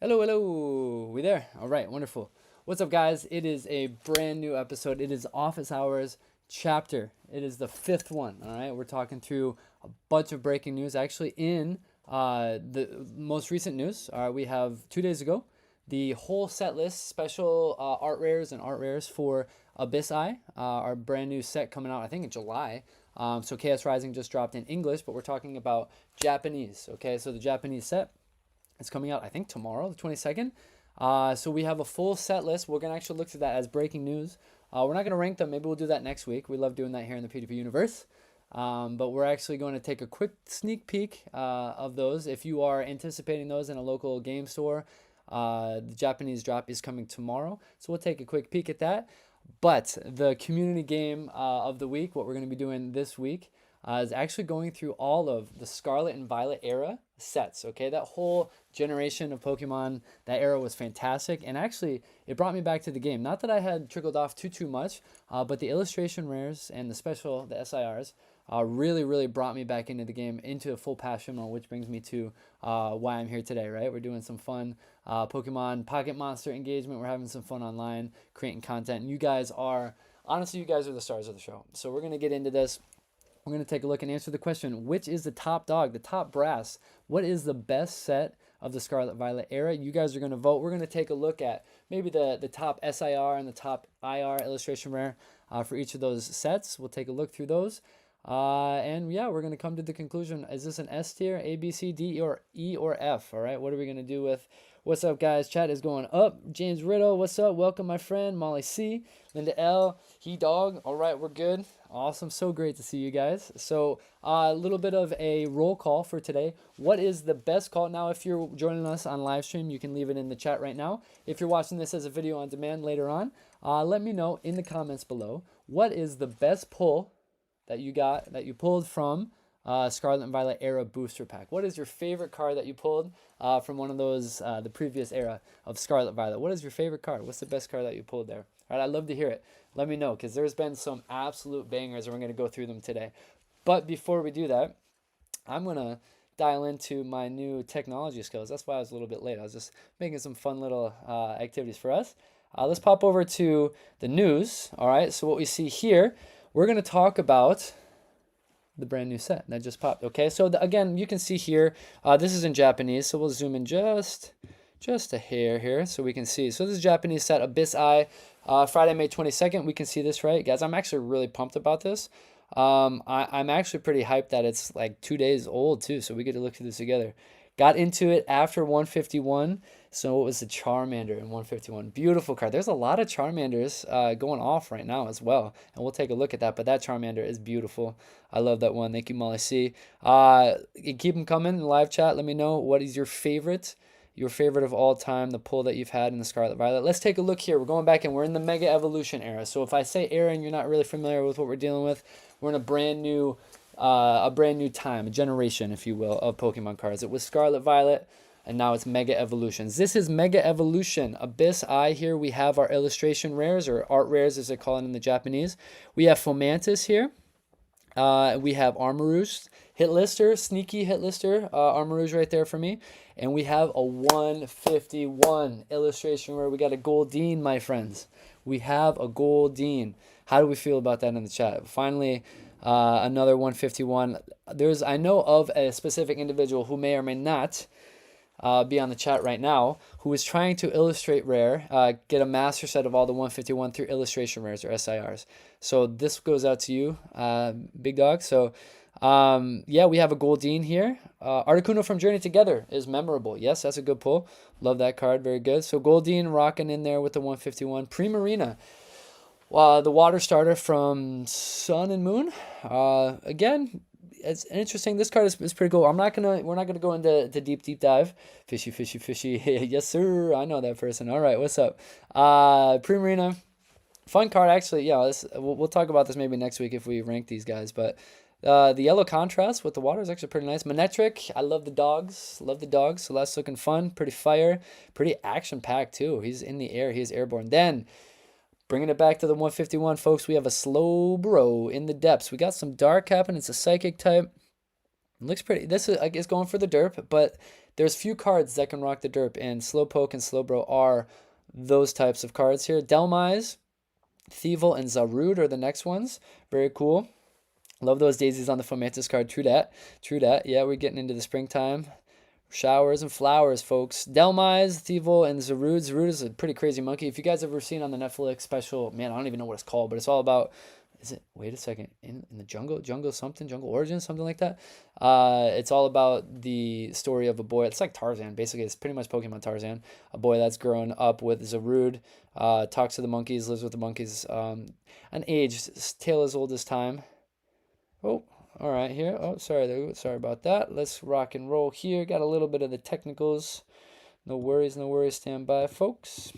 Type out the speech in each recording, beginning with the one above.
Hello, hello. We there? All right, wonderful. What's up, guys? It is a brand new episode. It is Office Hours chapter. It is the fifth one. All right, we're talking through a bunch of breaking news. Actually, in the most recent news, we have 2 days ago the whole set list, special art rares for Abyss Eye, our brand new set coming out, I think in July. So Chaos Rising just dropped in English, but we're talking about Japanese. Okay, so the Japanese set. It's coming out, I think, tomorrow, the 22nd. So we have a full set list. We're going to actually look through that as breaking news. We're not going to rank them. Maybe we'll do that next week. We love doing that here in the PdP universe. But we're actually going to take a quick sneak peek of those. If you are anticipating those in a local game store, the Japanese drop is coming tomorrow. So we'll take a quick peek at that. But the community game of the week, what we're going to be doing this week, is actually going through all of the Scarlet and Violet era sets. Okay, that whole generation of Pokemon, that era was fantastic, and actually it brought me back to the game. Not that I had trickled off too much, but the illustration rares and the SIRs really brought me back into the game, into a full passion, which brings me to why I'm here today. Right, we're doing some fun Pokemon Pocket Monster engagement. We're having some fun online, creating content, and you guys are the stars of the show. So we're gonna get into this. We're going to take a look and answer the question, which is the top dog, the top brass? What is the best set of the Scarlet Violet era? You guys are going to vote. We're going to take a look at maybe the top SIR and the top IR illustration rare for each of those sets. We'll take a look through those. And yeah, we're going to come to the conclusion. Is this an S tier, A, B, C, D, or E, or F? All right, what are we going to do with... What's up, guys? Chat is going up. James Riddle, what's up? Welcome, my friend. Molly C. Linda L. He Dog. All right, we're good. Awesome. So great to see you guys. So a little bit of a roll call for today. What is the best call? Now, if you're joining us on live stream, you can leave it in the chat right now. If you're watching this as a video on demand later on, let me know in the comments below. What is the best pull that you pulled from Scarlet and Violet era booster pack? What is your favorite card that you pulled from one of those, the previous era of Scarlet Violet? What is your favorite card? What's the best card that you pulled there? All right, I'd love to hear it. Let me know, because there's been some absolute bangers, and we're going to go through them today. But before we do that, I'm going to dial into my new technology skills. That's why I was a little bit late. I was just making some fun little activities for us. Let's pop over to the news. All right, so what we see here, we're going to talk about the brand new set that just popped. Okay, so again, you can see here, this is in Japanese, so we'll zoom in just a hair here so we can see. So this is Japanese set, Abyss Eye, Friday, May 22nd. We can see this, right? Guys, I'm actually really pumped about this. I'm actually pretty hyped that it's like 2 days old too, so we get to look through this together. Got into it after 151, so it was the Charmander in 151. Beautiful card. There's a lot of Charmanders going off right now as well, and we'll take a look at that, but that Charmander is beautiful. I love that one. Thank you, Molly C. Keep them coming in the live chat. Let me know what is your favorite of all time, the pull that you've had in the Scarlet Violet. Let's take a look here. We're going back and we're in the Mega Evolution era. So if I say era and you're not really familiar with what we're dealing with, we're in a brand new time, a generation, if you will, of Pokemon cards. It was Scarlet Violet, and now it's Mega Evolutions. This is Mega Evolution. Abyss Eye here. We have our illustration rares, or art rares as they call it in the Japanese. We have Fomantis here. We have Armarouge, Hitlister, sneaky Hitlister, Armarouge right there for me. And we have a 151 illustration where we got a Goldeen, my friends. We have a Goldeen. How do we feel about that in the chat? Finally, another 151. I know of a specific individual who may or may not be on the chat right now, who is trying to illustrate rare, get a master set of all the 151 through illustration rares or SIRs. So this goes out to you, big dog. So yeah, we have a Goldeen here. Articuno from Journey Together is memorable. Yes, that's a good pull. Love that card. Very good. So Goldeen rocking in there with the 151. Primarina. The water starter from Sun and Moon. Again, it's interesting. This card is pretty cool. We're not gonna go into deep dive. Fishy. Yes, sir. I know that person. All right, what's up? Primarina. Fun card, actually. Yeah, we'll talk about this maybe next week if we rank these guys. But the yellow contrast with the water is actually pretty nice. Manectric, I love the dogs. So that's looking fun. Pretty fire. Pretty action-packed, too. He's in the air. He is airborne. Then, bringing it back to the 151, folks, we have a Slowbro in the depths. We got some dark happening. It's a psychic type. It looks pretty. This is, I guess, going for the derp, but there's few cards that can rock the derp, and Slowpoke and Slowbro are those types of cards here. Delmise, Thievul, and Zarude are the next ones. Very cool. Love those daisies on the Fomantis card. True that. True that. Yeah, we're getting into the springtime. Showers and flowers, folks. Delmise, Thievul, and Zarude. Zarude is a pretty crazy monkey. If you guys ever seen on the Netflix special, man, I don't even know what it's called, but it's all about, is it, wait a second, in the jungle something, jungle origin, something like that. It's all about the story of a boy. It's like Tarzan, basically. It's pretty much Pokemon Tarzan. A boy that's grown up with Zarude, talks to the monkeys, lives with the monkeys. An age, tale as old as time. Oh, all right here. Oh, sorry about that. Let's rock and roll here. Got a little bit of the technicals. No worries, no worries. Stand by, folks.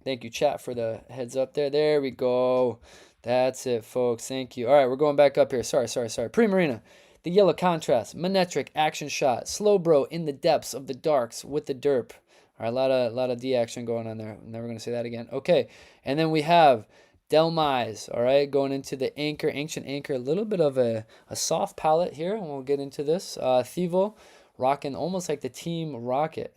Thank you, chat, for the heads up there. There we go. That's it, folks. Thank you. All right, we're going back up here. Sorry. Primarina. The yellow contrast. Manectric, action shot. Slowbro in the depths of the darks with the derp. All right, a lot of D action going on there. I'm never going to say that again. Okay, and then we have Delmise, all right, going into the Anchor, Ancient Anchor, a little bit of a soft palette here, and we'll get into this. Thievul, rocking almost like the Team Rocket.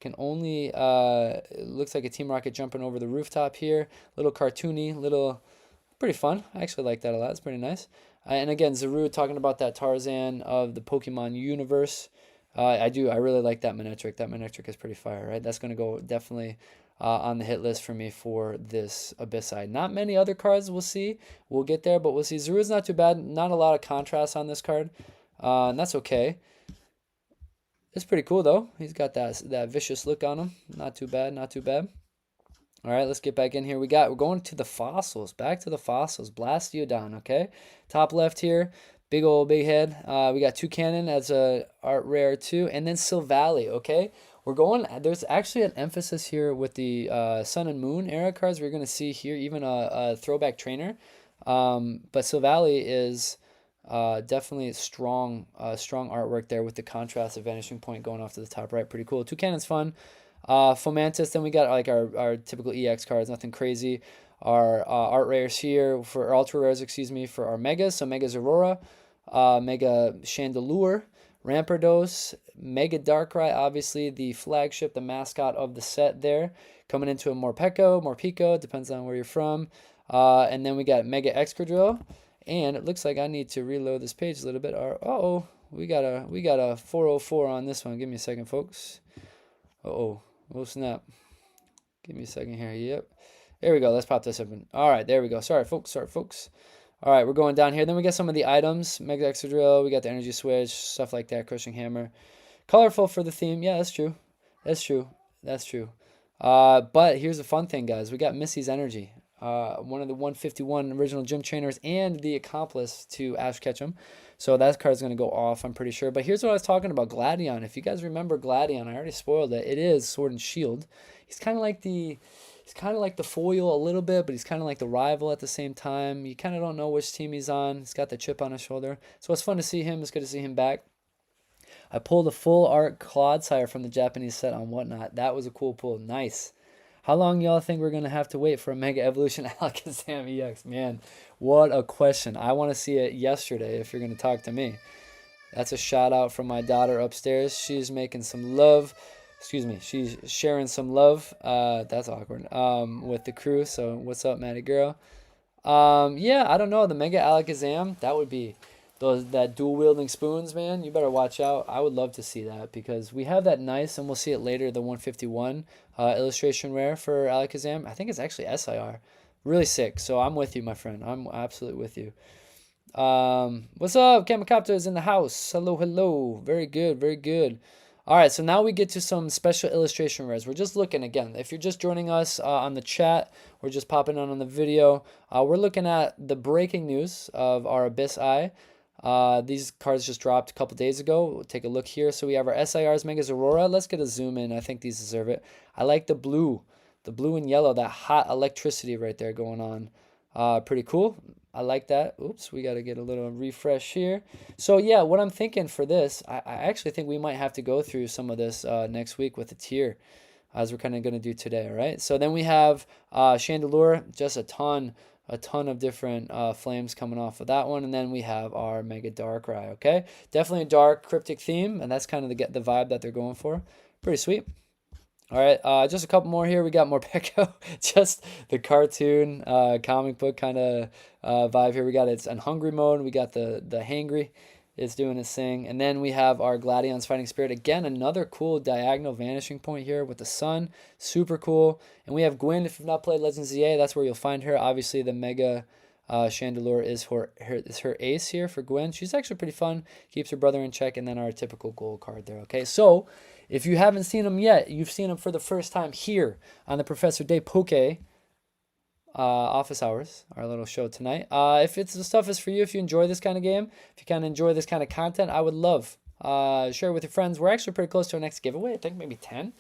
Can only, it looks like a Team Rocket jumping over the rooftop here. Little cartoony, pretty fun. I actually like that a lot. It's pretty nice. And again, Zarude talking about that Tarzan of the Pokemon universe. I really like that Manectric. That Manectric is pretty fire, right? That's going to go definitely on the hit list for me for this Abyssite. Not many other cards we'll see. We'll get there, but we'll see. Zarude's not too bad. Not a lot of contrast on this card, and that's okay. It's pretty cool, though. He's got that vicious look on him. Not too bad, not too bad. All right, let's get back in here. We're going to the fossils. Back to the fossils. Blast you down, okay? Top left here. Big head. We got Toucannon as a art rare too, and then Silvally. Okay, there's actually an emphasis here with the Sun and Moon era cards. We're gonna see here even a throwback trainer, but Silvally is definitely strong artwork there with the contrast of Vanishing Point going off to the top right. Pretty cool. Toucannon's fun. Fomantis. Then we got like our typical EX cards. Nothing crazy. Our art rares here for ultra rares, for our megas. So Megas Aurora, Mega Chandelure, Rampardos, Mega Darkrai, obviously the flagship, the mascot of the set there. Coming into a Morpeko, depends on where you're from. And then we got Mega Excadrill. And it looks like I need to reload this page a little bit. We got a 404 on this one. Give me a second, folks. Oh snap. Give me a second here. Yep. There we go. Let's pop this open. All right, there we go. Sorry, folks. All right, we're going down here. Then we get some of the items. Mega Excadrill. We got the Energy Switch, stuff like that. Crushing Hammer. Colorful for the theme. Yeah, that's true. But here's the fun thing, guys. We got Missy's Energy. One of the 151 original gym trainers and the accomplice to Ash Ketchum. So that card's going to go off, I'm pretty sure. But here's what I was talking about, Gladion. If you guys remember Gladion, I already spoiled it. It is Sword and Shield. He's kind of like the foil a little bit, but he's kind of like the rival at the same time. You kind of don't know which team he's on. He's got the chip on his shoulder. So it's fun to see him. It's good to see him back. I pulled a full art Clodsire from the Japanese set on Whatnot. That was a cool pull. Nice. How long y'all think we're going to have to wait for a Mega Evolution Alakazam EX? Man, what a question. I want to see it yesterday if you're going to talk to me. That's a shout out from my daughter upstairs. She's making some love. She's sharing some love. That's awkward. With the crew. So what's up, Maddie girl? Yeah, I don't know. The Mega Alakazam, that would be that dual wielding spoons, man. You better watch out. I would love to see that because we have that nice, and we'll see it later, the 151 illustration rare for Alakazam. I think it's actually SIR. Really sick. So I'm with you, my friend. I'm absolutely with you. What's up? Kamikopter is in the house. Hello. Very good. All right, so now we get to some special illustration rares. We're just looking again. If you're just joining us on the chat, we're just popping on the video. We're looking at the breaking news of our Abyss Eye. These cards just dropped a couple days ago. We'll take a look here. So we have our SIRs, Megas Aurora. Let's get a zoom in. I think these deserve it. I like the blue and yellow, that hot electricity right there going on. Pretty cool. I like that. Oops, we got to get a little refresh here. So yeah, what I'm thinking for this, I actually think we might have to go through some of this next week with a tier, as we're kind of going to do today, all right? So then we have Chandelure, just a ton a ton of different flames coming off of that one. And then we have our Mega Darkrai, okay? Definitely a dark, cryptic theme, and that's kind of the vibe that they're going for. Pretty sweet. All right, just a couple more here. We got more Pekko, just the cartoon, comic book kind of vibe here. We got it's in hungry mode. We got the hangry is doing its thing. And then we have our Gladion's Fighting Spirit. Again, another cool diagonal vanishing point here with the sun. Super cool. And we have Gwen. If you've not played Legends ZA, that's where you'll find her. Obviously, the Mega Chandelure is her ace here for Gwen. She's actually pretty fun. Keeps her brother in check. And then our typical gold card there, okay? So if you haven't seen them yet, you've seen them for the first time here on the Professor Day Poke office hours, our little show tonight. If it's the stuff is for you, if you enjoy this kind of game, if you kind of enjoy this kind of content, I would love share it with your friends. We're actually pretty close to our next giveaway. I think maybe 10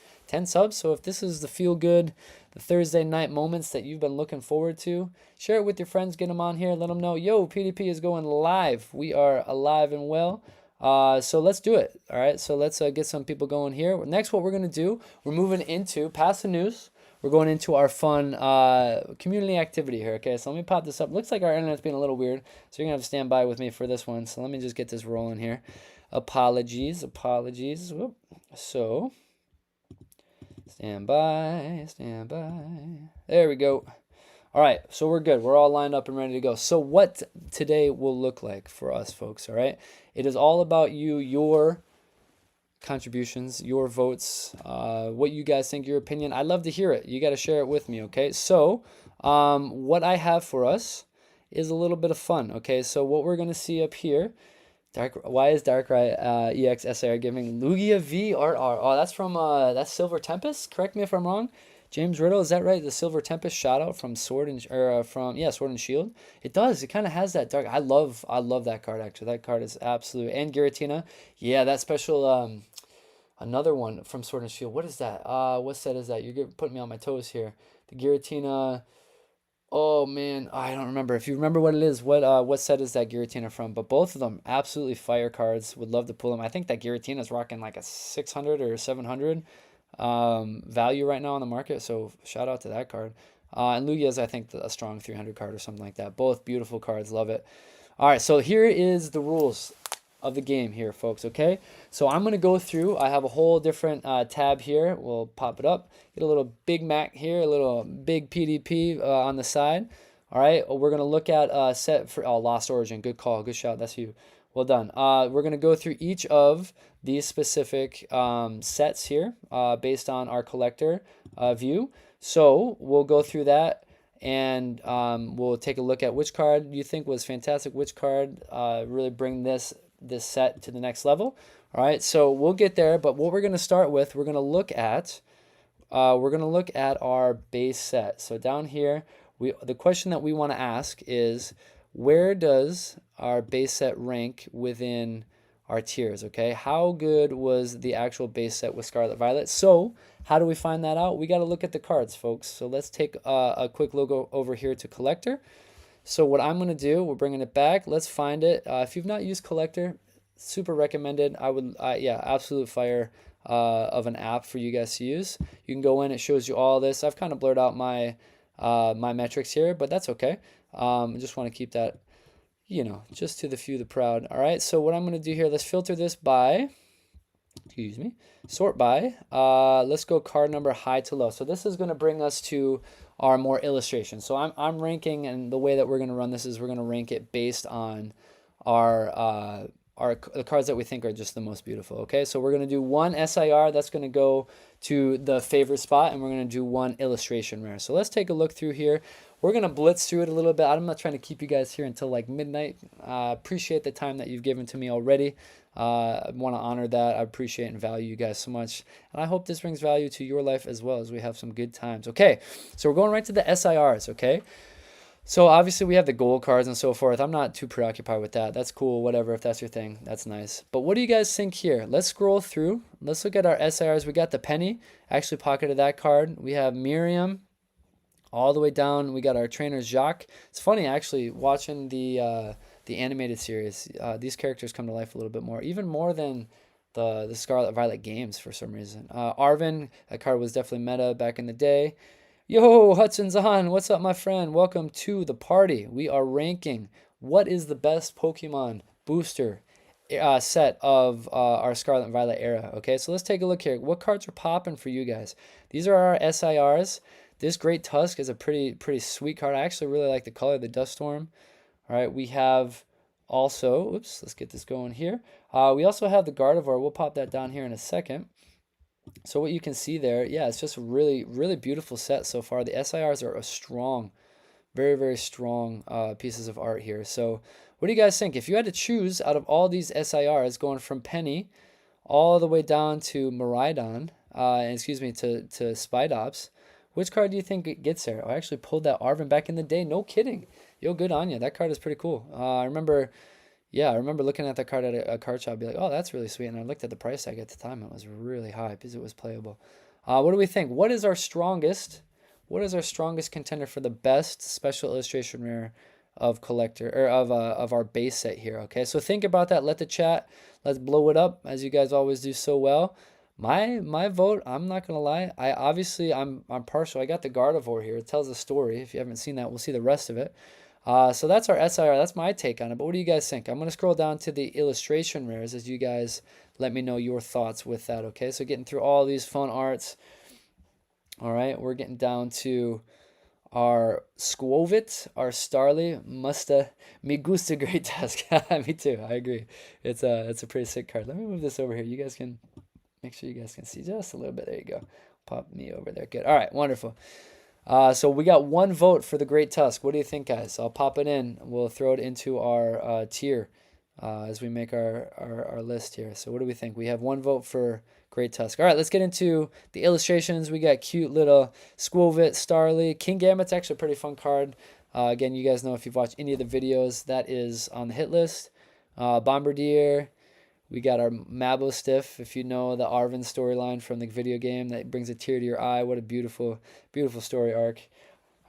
subs. So if this is the feel good, the Thursday night moments that you've been looking forward to, share it with your friends. Get them on here. Let them know, yo, PdP is going live. We are alive and well. So let's do it. All right. So let's get some people going here. Next, what we're going to do, we're moving into past the news. We're going into our fun community activity here, okay? So let me pop this up. Looks like our internet's being a little weird, so you're going to have to stand by with me for this one. So let me just get this rolling here. Apologies. Whoop. So, stand by. There we go. All right, so we're good. We're all lined up and ready to go. So what today will look like for us, folks, all right? It is all about you, your contributions, your votes, what you guys think, your opinion. I'd love to hear it. You got to share it with me, okay? So what I have for us is a little bit of fun, okay? So what we're going to see up here, why is Darkrai EX SAR giving Lugia V RR? Oh, that's from that's Silver Tempest. Correct me if I'm wrong. James Riddle, is that right? The Silver Tempest shout out from Sword and Sword and Shield. It does. It kind of has that dark. I love that card actually. That card is absolute. And Giratina, yeah, that special another one from Sword and Shield. What is that? What set is that? You're putting me on my toes here. The Giratina. Oh man, I don't remember. If you remember what it is, what set is that Giratina from? But both of them absolutely fire cards. Would love to pull them. I think that Giratina is rocking like a 600 or 700 value right now on the market. So shout out to that card. And Lugia is, I think, a strong 300 card or something like that. Both beautiful cards. Love it. All right, so here is the rules of the game here, folks, okay? So I'm going to go through. I have a whole different tab here. We'll pop it up. Get a little Big Mac here, a little big PdP on the side. All right, we're going to look at set for Lost Origin. Good call. Good shot. That's you. Well done. We're going to go through each of these specific sets here based on our collector view. So we'll go through that and we'll take a look at which card you think was fantastic, which card really bring this set to the next level. All right, so we'll get there, but what we're going to start with, we're going to look at our base set. So down here, the question that we want to ask is, where does our base set rank within our tiers, okay? How good was the actual base set with Scarlet Violet? So how do we find that out? We got to look at the cards, folks. So let's take a quick look over here to Collector. So what I'm going to do, we're bringing it back. Let's find it. If you've not used Collector, super recommended. Yeah, absolute fire of an app for you guys to use. You can go in, it shows you all this. I've kind of blurred out my my metrics here, but that's okay. I just want to keep that, you know, just to the few, the proud. All right, so what I'm going to do here, let's filter this by, sort by. Let's go card number high to low. So this is going to bring us to our more illustrations. So I'm ranking, and the way that we're going to run this is we're going to rank it based on the cards that we think are just the most beautiful. Okay, so we're going to do one SIR that's going to go to the favorite spot, and we're going to do one illustration rare. So let's take a look through here. We're going to blitz through it a little bit. I'm not trying to keep you guys here until like midnight. Appreciate the time that you've given to me already. I want to honor that. I appreciate and value you guys so much. And I hope this brings value to your life as well, as we have some good times. Okay, so we're going right to the SIRs, okay? So obviously we have the gold cards and so forth. I'm not too preoccupied with that. That's cool, whatever. If that's your thing, that's nice. But what do you guys think here? Let's scroll through. Let's look at our SIRs. We got the Penny. Actually pocketed that card. We have Miriam. All the way down, we got our trainer Jacques. It's funny actually watching the animated series. These characters come to life a little bit more, even more than the Scarlet Violet games for some reason. Arvin, that card was definitely meta back in the day. Yo, Hudson's on. What's up, my friend? Welcome to the party. We are ranking what is the best Pokemon booster set of our Scarlet and Violet era. Okay, so let's take a look here. What cards are popping for you guys? These are our SIRs. This Great Tusk is a pretty sweet card. I actually really like the color, the Dust Storm. All right, we have also, oops, let's get this going here. We also have the Gardevoir. We'll pop that down here in a second. So what you can see there, yeah, it's just a really beautiful set so far. The SIRs are a strong, very strong pieces of art here. So what do you guys think? If you had to choose out of all these SIRs, going from Penny all the way down to Miraidon, excuse me, to Spidops, which card do you think it gets there? I actually pulled that Arvin back in the day. No kidding. Yo, good on you. That card is pretty cool. I remember looking at that card at a card shop, be like, oh, that's really sweet. And I looked at the price tag at the time. It was really high because it was playable. What do we think? What is our strongest contender for the best special illustration rare of collector or of our base set here? Okay, so think about that. Let's blow it up as you guys always do so well. My vote, I'm not gonna lie. I'm partial. I got the Gardevoir here. It tells a story. If you haven't seen that, we'll see the rest of it. So that's our SIR. That's my take on it. But what do you guys think? I'm going to scroll down to the illustration rares as you guys let me know your thoughts with that, okay? So getting through all these fun arts. All right, we're getting down to our Squovit, our Starly, Me Gusta Great Tusk. Me too, I agree. It's a pretty sick card. Let me move this over here. You guys can, make sure you guys can see just a little bit. There you go. Pop me over there. Good. All right, wonderful. So we got one vote for the Great Tusk. What do you think, guys? I'll pop it in. We'll throw it into our tier as we make our list here. So what do we think? We have one vote for Great Tusk. All right, let's get into the illustrations. We got cute little Squovit, Starly. King Gambit's actually a pretty fun card. Again, you guys know if you've watched any of the videos, that is on the hit list. Bombardier. We got our Mabostiff, if you know the Arvin storyline from the video game, that brings a tear to your eye. What a beautiful story arc.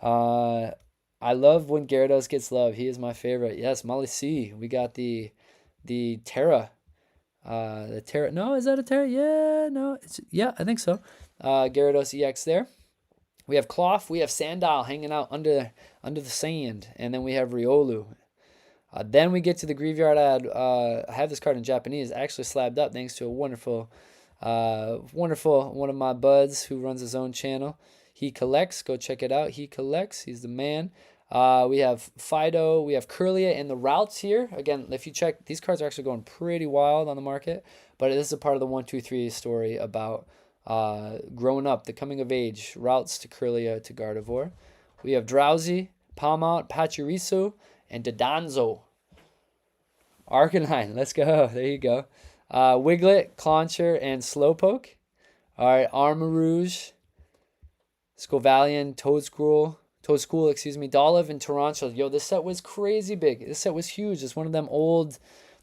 I love when Gyarados gets love. He is my favorite. Yes, Molly C. We got the Terra. The Terra. No, is that a Terra? Yeah, no. Yeah, I think so. Gyarados EX there. We have Cloth. We have Sandile hanging out under the sand. And then we have Riolu. Then we get to the Graveyard ad. I have this card in Japanese, actually slabbed up thanks to a wonderful one of my buds who runs his own channel. He collects. Go check it out. He collects. He's the man. We have Fido. We have Curlia and the routes here. Again, if you check, these cards are actually going pretty wild on the market. But this is a part of the 1, 2, 3 story about growing up, the coming of age, routes to Curlia to Gardevoir. We have Drowsy, Palmont, Pachirisu, and Dodanzo. Arcanine, let's go. There you go. Wiglet, Clauncher, and Slowpoke. All right, Armarouge, Scovalion, Toadschool, excuse me, Dolliv, and Tarantula. Yo, this set was crazy big. This set was huge. It's one of them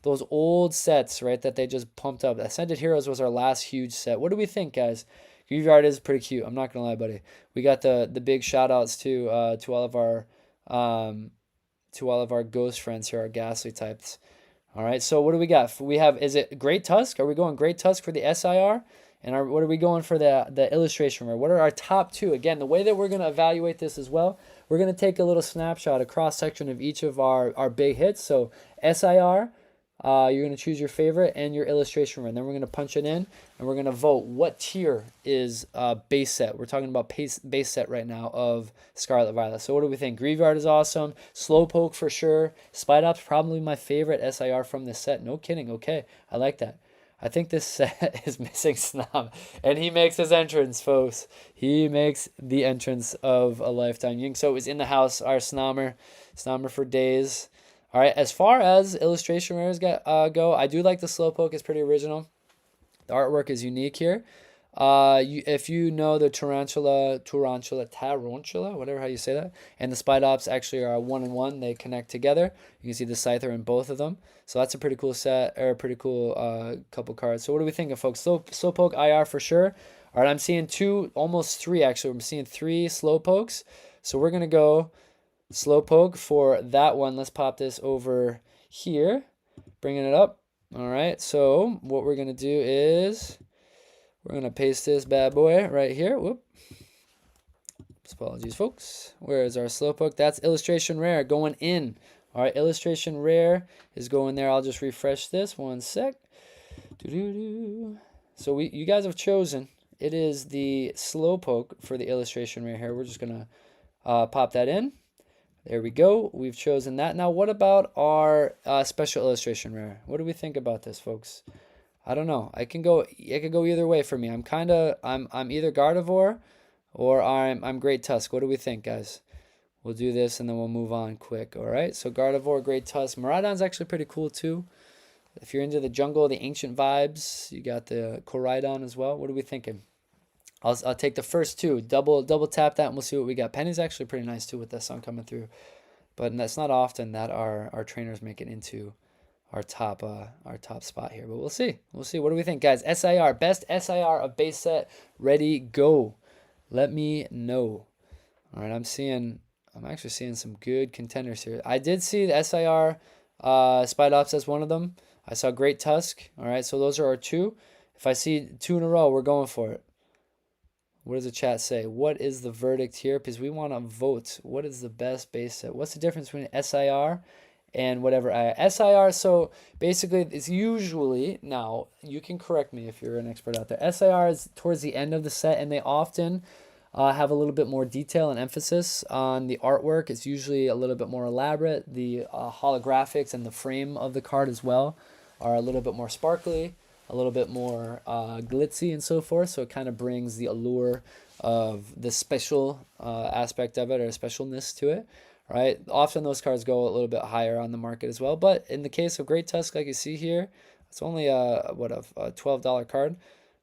those old sets, right, that they just pumped up. Ascended Heroes was our last huge set. What do we think, guys? Graveyard is pretty cute. I'm not gonna lie, buddy. We got the big shout outs to all of our ghost friends here, our ghastly types. All right, so what do we got? We have, is it Great Tusk? Are we going Great Tusk for the SIR? And what are we going for the illustration rare? What are our top two? Again, the way that we're going to evaluate this as well, we're going to take a little snapshot, a cross-section of each of our big hits. So SIR, you're going to choose your favorite and your illustration rare. And then we're going to punch it in, and we're going to vote what tier is base set. We're talking about base set right now of Scarlet Violet. So what do we think? Graveyard is awesome. Slowpoke for sure. Spidops probably my favorite SIR from this set. No kidding. Okay, I like that. I think this set is missing Snom, and he makes his entrance, folks. He makes the entrance of a lifetime. Yingso is in the house. Our Snommer for days. All right, as far as illustration rares go, I do like the Slowpoke. It's pretty original. The artwork is unique here. If you know the Tarantula, whatever how you say that, and the Spidops actually are 1-in-1. They connect together. You can see the Scyther in both of them. So that's a pretty cool set, or a pretty cool couple cards. So what are we thinking, folks? Slowpoke IR for sure. All right, I'm seeing two, almost three actually. I'm seeing 3 Slowpokes. So we're going to go Slowpoke for that one. Let's pop this over here, bringing it up. All right, so what we're going to do is we're going to paste this bad boy right here. Whoop. Apologies, folks. Where is our Slowpoke? That's illustration rare going in. All right, illustration rare is going there. I'll just refresh this 1 sec. So you guys have chosen. It is the Slowpoke for the illustration rare here. We're just gonna pop that in. There we go. We've chosen that. Now, what about our special illustration rare? What do we think about this, folks? I don't know. It can go either way for me. I'm either Gardevoir or I'm Great Tusk. What do we think, guys? We'll do this and then we'll move on quick. All right. So Gardevoir, Great Tusk. Miraidon's actually pretty cool too. If you're into the jungle, the ancient vibes, you got the Koraidon as well. What are we thinking? I'll take the first two. Double tap that and we'll see what we got. Penny's actually pretty nice too with that sun coming through. But that's not often that our trainers make it into our top spot here. But we'll see. We'll see. What do we think, guys? SIR, best SIR of base set. Ready, go. Let me know. All right, I'm actually seeing some good contenders here. I did see the SIR Spidops as one of them. I saw Great Tusk. All right, so those are our two. If I see two in a row, we're going for it. What does the chat say? What is the verdict here? Because we want to vote. What is the best base set? What's the difference between SIR and whatever? SIR, so basically it's usually, now you can correct me if you're an expert out there, SIR is towards the end of the set and they often have a little bit more detail and emphasis on the artwork. It's usually a little bit more elaborate. The holographics and the frame of the card as well are a little bit more sparkly, a little bit more glitzy and so forth. So it kind of brings the allure of the special aspect of it, or specialness to it, right? Often those cards go a little bit higher on the market as well. But in the case of Great Tusk, like you see here, it's only a $12 card,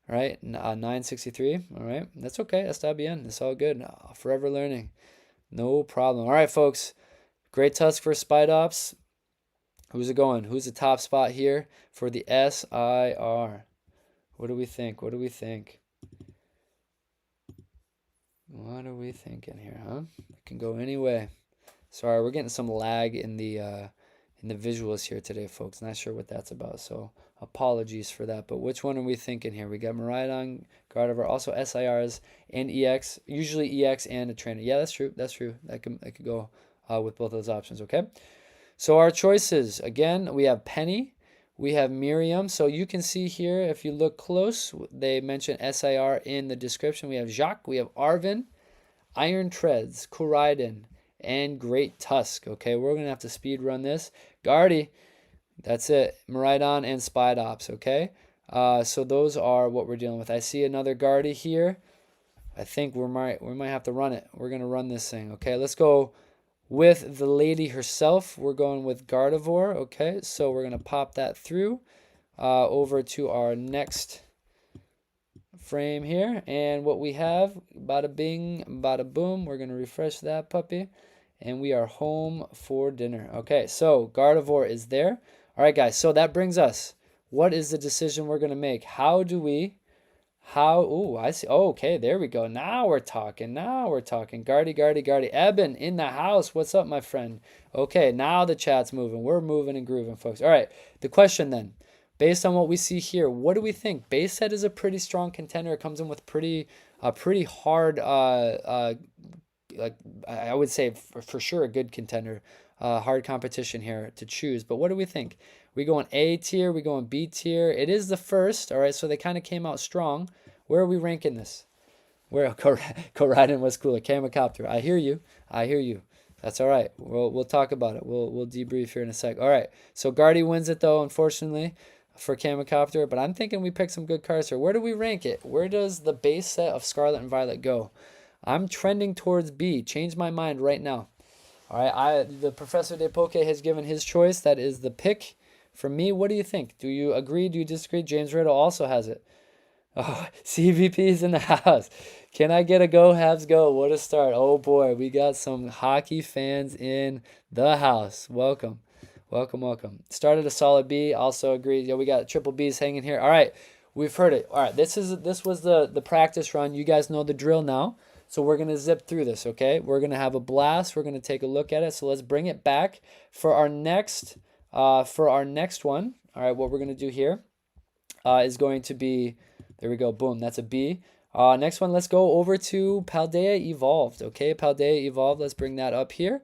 right? $9.63. All right, that's okay. SWN, it's all good. Forever learning, no problem. All right, folks. Great Tusk for Spidops. Who's it going? Who's the top spot here for the SIR? What do we think? What do we think? What are we thinking here, huh? It can go any way. Sorry, we're getting some lag in the visuals here today, folks. Not sure what that's about, so apologies for that. But which one are we thinking here? We got Miraidon, Gardevoir, also SIRs and EX. Usually EX and a trainer. Yeah, that's true. That's true. That could go with both those options. Okay. So our choices, again, we have Penny, we have Miriam. So you can see here, if you look close, they mention SIR in the description. We have Jacques, we have Arvin, Iron Treads, Koraidon, and Great Tusk. Okay, we're going to have to speed run this. Guardy, that's it. Miraidon and Spidops, okay? So those are what we're dealing with. I see another Guardy here. I think we might have to run it. We're going to run this thing, okay? Let's go with the lady herself. We're going with Gardevoir, okay? So we're going to pop that through over to our next frame here. And what we have, bada bing, bada boom. We're going to refresh that puppy. And we are home for dinner. Okay, so Gardevoir is there. All right, guys, so that brings us, what is the decision we're going to make? Oh, I see. Oh, okay, there we go. Now we're talking. Guardy. Eben in the house. What's up, my friend? Okay, now the chat's moving. We're moving and grooving, folks. All right, the question then, based on what we see here, what do we think? Base set is a pretty strong contender. It comes in with pretty hard, like I would say for sure a good contender. Hard competition here to choose. But what do we think? We going A tier, we going B tier. It is the first, all right, so they kind of came out strong. Where are we ranking this? Where Koraidon was cooler. Kamikopter. I hear you. That's all right. We'll talk about it. We'll debrief here in a sec. All right. So Guardy wins it though, unfortunately, for Kamikopter. But I'm thinking we picked some good cards here. Where do we rank it? Where does the base set of Scarlet and Violet go? I'm trending towards B. Change my mind right now. All right. The Professor de Poke has given his choice. That is the pick. For me, what do you think? Do you agree? Do you disagree? James Riddle also has it. Oh, CVP's in the house. Can I get a go? Habs go. What a start. Oh boy, we got some hockey fans in the house. Welcome. Started a solid B. Also agree. Yeah, we got triple B's hanging here. All right, we've heard it. All right, this was the practice run. You guys know the drill now. So we're going to zip through this, okay? We're going to have a blast. We're going to take a look at it. So let's bring it back for our next one. All right, what we're going to do here is going to be, there we go, boom, that's a B. Next one, let's go over to Paldea Evolved. Okay, Paldea Evolved, let's bring that up here.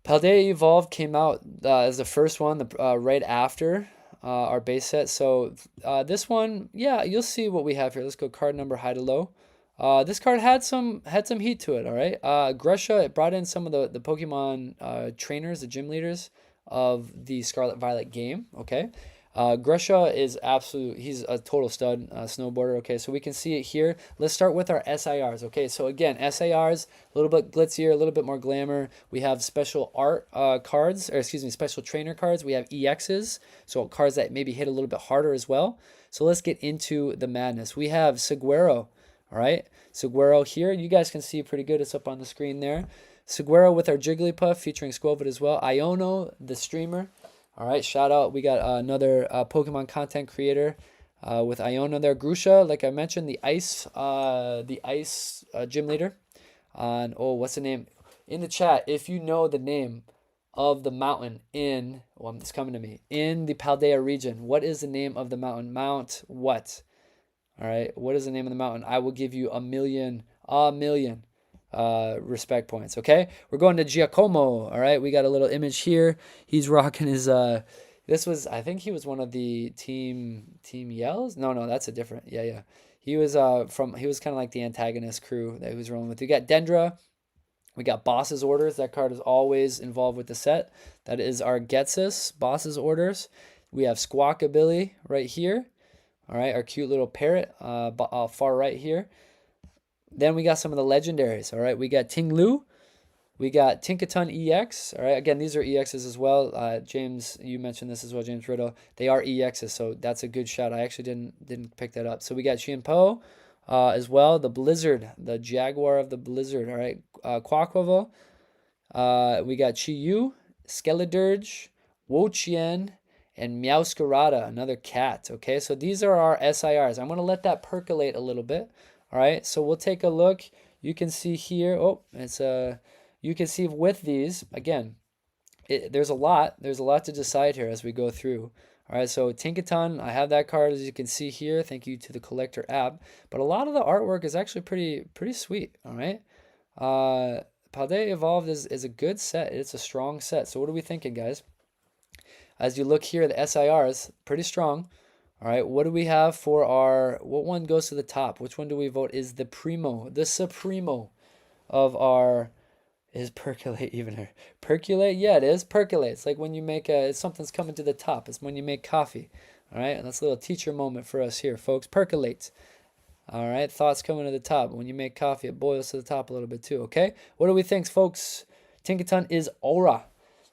Paldea Evolved came out as the first one right after our base set. So this one, yeah, you'll see what we have here. Let's go card number high to low. This card had some heat to it, all right? Grusha, it brought in some of the Pokemon trainers, the gym leaders of the Scarlet Violet game, okay? Grusha is he's a total stud snowboarder, okay? So we can see it here. Let's start with our SIRs, okay? So again, SIRs, a little bit glitzier, a little bit more glamour. We have special art cards, or excuse me, special trainer cards. We have EXs, so cards that maybe hit a little bit harder as well. So let's get into the madness. We have Seguero, all right? Seguero here, you guys can see pretty good. It's up on the screen there. Seguero with our Jigglypuff featuring Squelvid as well. Iono, the streamer. All right, shout out. We got another Pokemon content creator with Iono there. Grusha, like I mentioned, the ice gym leader. And what's the name? In the chat, if you know the name of the mountain it's coming to me, in the Paldea region, what is the name of the mountain? Mount what? All right, what is the name of the mountain? I will give you a million respect points. Okay, we're going to Giacomo. All right, we got a little image here. He's rocking his I think he was one of the team yells. No, that's a different. Yeah, he was kind of like the antagonist crew that he was rolling with. We got Dendra, we got Boss's Orders. That card is always involved with the set. That is our Getsus Boss's Orders. We have Squawkabilly right here. All right, our cute little parrot far right here. Then we got some of the legendaries, all right? We got Tinglu. We got Tinkaton EX, all right? Again, these are EXs as well. James, you mentioned this as well, James Riddle. They are EXs, so that's a good shout. I actually didn't pick that up. So we got Xianpo as well, the Blizzard, the Jaguar of the Blizzard, all right? Quaquaval. We got Chiyu, Skeledirge, Wo-Chien, and Meowscarada, another cat, okay? So these are our SIRs. I'm going to let that percolate a little bit. All right, so we'll take a look. You can see here, you can see with these, again, there's a lot to decide here as we go through. All right, so Tinkaton, I have that card as you can see here. Thank you to the collector app. But a lot of the artwork is actually pretty sweet, all right? Paldea Evolved is a good set. It's a strong set. So what are we thinking, guys? As you look here, the SIRs, pretty strong. All right, what do we have for what one goes to the top? Which one do we vote is the supremo of our, is Percolate even here? Percolate? Yeah, it is. Percolate. It's like when you make something's coming to the top. It's when you make coffee. All right, and that's a little teacher moment for us here, folks. Percolate. All right, thoughts coming to the top. When you make coffee, it boils to the top a little bit too, okay? What do we think, folks? Tinkaton is Aura.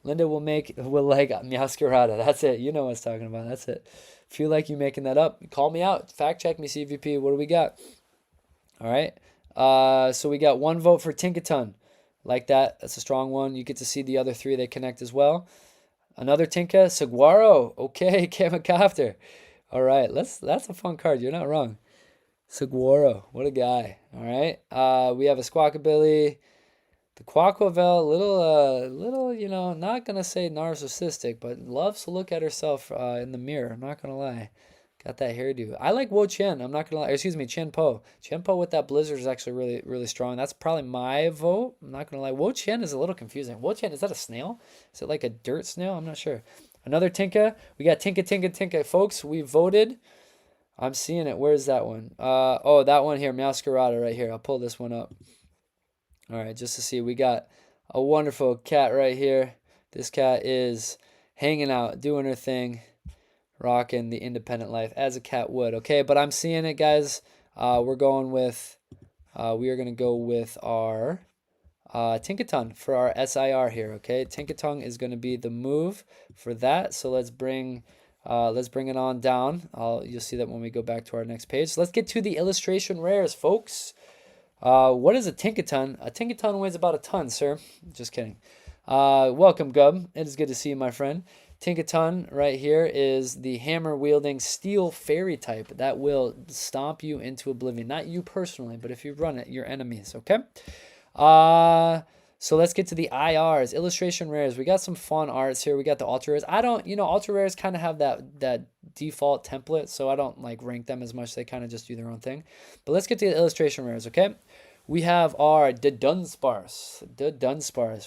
Linda will like Meowscarada. That's it. You know what I was talking about. That's it. Feel like you making that up, call me out. Fact check me, CVP. What do we got? All right. So we got one vote for Tinkaton. Like that. That's a strong one. You get to see the other three. They connect as well. Another Tinka. Saguaro. Okay. Kamikopter. All right. That's a fun card. You're not wrong. Saguaro. What a guy. All right. We have a Squawkabilly. The Quaquavel, little, not going to say narcissistic, but loves to look at herself in the mirror. I'm not going to lie. Got that hairdo. I like Wo-Chien. I'm not going to lie. Excuse me, Qianpo. Qianpo with that Blizzard is actually really, really strong. That's probably my vote. I'm not going to lie. Wo-Chien is a little confusing. Wo-Chien, is that a snail? Is it like a dirt snail? I'm not sure. Another Tinka. We got Tinka. Folks, we voted. I'm seeing it. Where's that one? That one here. Meowscarada right here. I'll pull this one up. All right, just to see, we got a wonderful cat right here. This cat is hanging out, doing her thing, rocking the independent life as a cat would. Okay, but I'm seeing it, guys. We are going to go with our Tinkaton for our SIR here. Okay, Tinkaton is going to be the move for that. So let's bring it on down. You'll see that when we go back to our next page. So let's get to the illustration rares, folks. What is a Tinkaton? A Tinkaton weighs about a ton, sir. Just kidding. Welcome, Gub. It is good to see you, my friend. Tinkaton right here is the hammer-wielding steel fairy type that will stomp you into oblivion. Not you personally, but if you run it, your enemies, okay? So let's get to the IRs, illustration rares. We got some fun arts here. We got the ultra rares. I don't, ultra rares kind of have that default template, so I don't like rank them as much. They kind of just do their own thing. But let's get to the illustration rares, okay? We have our the Dunsparce,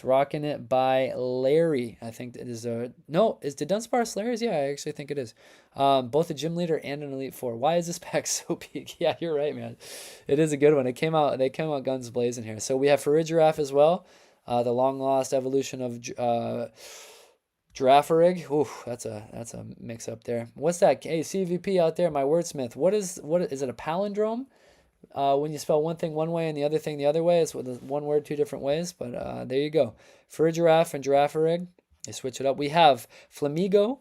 rocking it by Larry. I think it is no, is the Dunsparce Larry's? Yeah, I actually think it is. Both a gym leader and an Elite Four. Why is this pack so big? Yeah, you're right, man. It is a good one. They came out guns blazing here. So we have Farigiraf as well. The long lost evolution of Girafarig. Ooh, that's a mix up there. What's that? Hey, CVP out there, my wordsmith. What is it, a palindrome? When you spell one thing one way and the other thing the other way, it's with one word two different ways. But there you go. Farigiraf and Girafarig. They switch it up. We have Flamigo.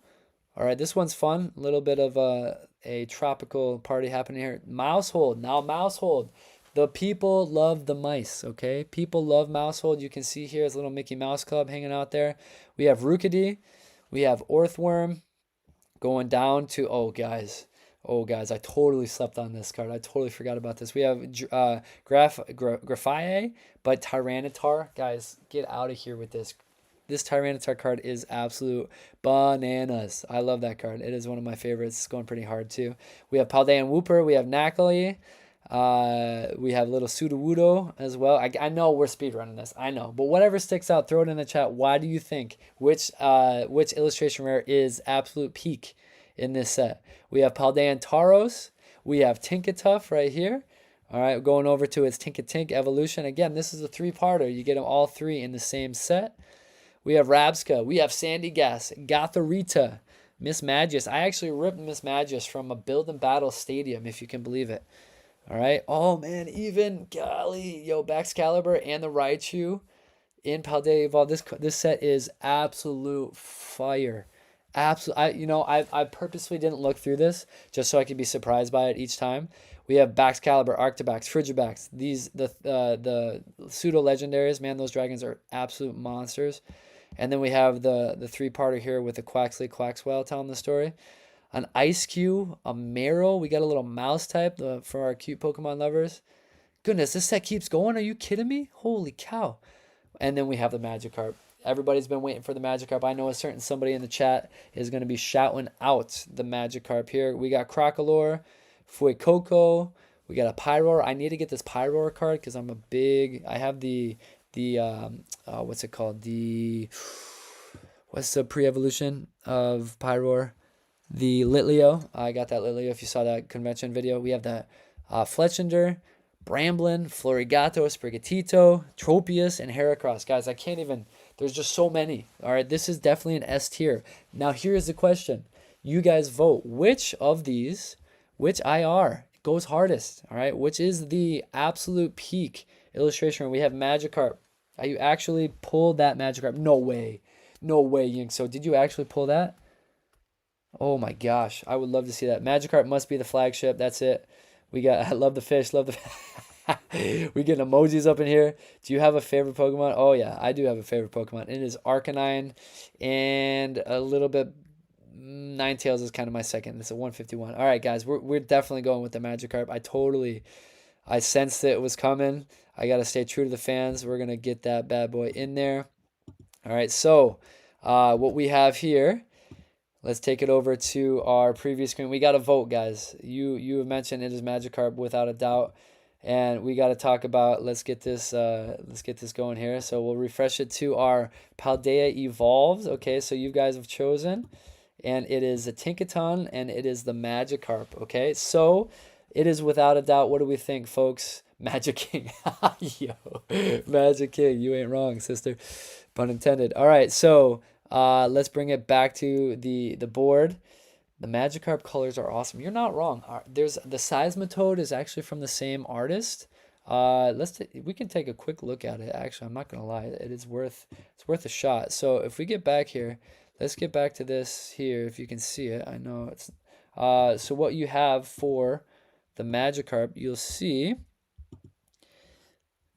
All right, this one's fun. A little bit of a tropical party happening here. Mousehold. Now Mousehold. The people love the mice, okay? People love Mousehold. You can see here his little Mickey Mouse Club hanging out there. We have Rookidee. We have Orthworm going down to, oh, guys, I totally slept on this card. I totally forgot about this. We have Graphiae, but Tyranitar. Guys, get out of here with this. This Tyranitar card is absolute bananas. I love that card. It is one of my favorites. It's going pretty hard, too. We have Paldean Wooper. We have Knackley. We have little Sudowoodo as well. I know we're speedrunning this. I know. But whatever sticks out, throw it in the chat. Why do you think which illustration rare is absolute peak in this set? We have Paldean Tauros. We have Tinkatuff right here. All right, going over to its Tinkatink evolution. Again, this is a three-parter. You get them all three in the same set. We have Rabska. We have Sandygast, Gotharita, Miss Magius. I actually ripped Miss Magius from a Build and Battle Stadium, if you can believe it. All right. Oh, man, even, golly, yo, Baxcalibur and the Raichu in Paldea Evolved. This set is absolute fire. I purposely didn't look through this just so I could be surprised by it each time. We have Baxcalibur, Arctobax, Frigibax. The pseudo legendaries, man, those dragons are absolute monsters. And then we have the three-parter here with the Quaxley, Quaxwell telling the story. An Ice Cube, a Marill. We got a little mouse type for our cute Pokemon lovers. Goodness, this set keeps going. Are you kidding me? Holy cow. And then we have the Magikarp. Everybody's been waiting for the Magikarp. I know a certain somebody in the chat is going to be shouting out the Magikarp here. We got Crocolore, Fuecoco. We got a Pyroar. I need to get this Pyroar card because I have the what's it called? What's the pre-evolution of Pyroar? The Litleo. I got that Litleo if you saw that convention video. We have the Fletchinder, Bramblin, Florigato, Sprigatito, Tropius, and Heracross. Guys, I can't even... There's just so many. All right, this is definitely an S tier. Now, here's the question. You guys vote. Which of these, which IR goes hardest? All right, which is the absolute peak illustration? We have Magikarp. You actually pulled that Magikarp. No way. No way, Ying. So, did you actually pull that? Oh my gosh, I would love to see that. Magikarp must be the flagship. That's it. We got, I love the fish, love the... We get emojis up in here. Do you have a favorite Pokemon? Oh yeah, I do have a favorite Pokemon. It is Arcanine, and a little bit... Ninetales is kind of my second. It's a 151. All right, guys, we're definitely going with the Magikarp. I sensed it was coming. I got to stay true to the fans. We're going to get that bad boy in there. All right, so what we have here... Let's take it over to our preview screen. We got to vote, guys. You have mentioned it is Magikarp without a doubt, and we got to talk about. Let's get this going here. So we'll refresh it to our Paldea Evolved. Okay, so you guys have chosen, and it is a Tinkaton, and it is the Magikarp. Okay, so it is without a doubt. What do we think, folks? Magic King. Yo, Magic King. You ain't wrong, sister. Pun intended. All right, so. Let's bring it back to the board. The Magikarp colors are awesome. You're not wrong. There's the Seismitoad is actually from the same artist. We can take a quick look at it. Actually, I'm not gonna lie. It's worth a shot. So if we get back here, let's get back to this here. If you can see it, I know it's. So what you have for the Magikarp, you'll see.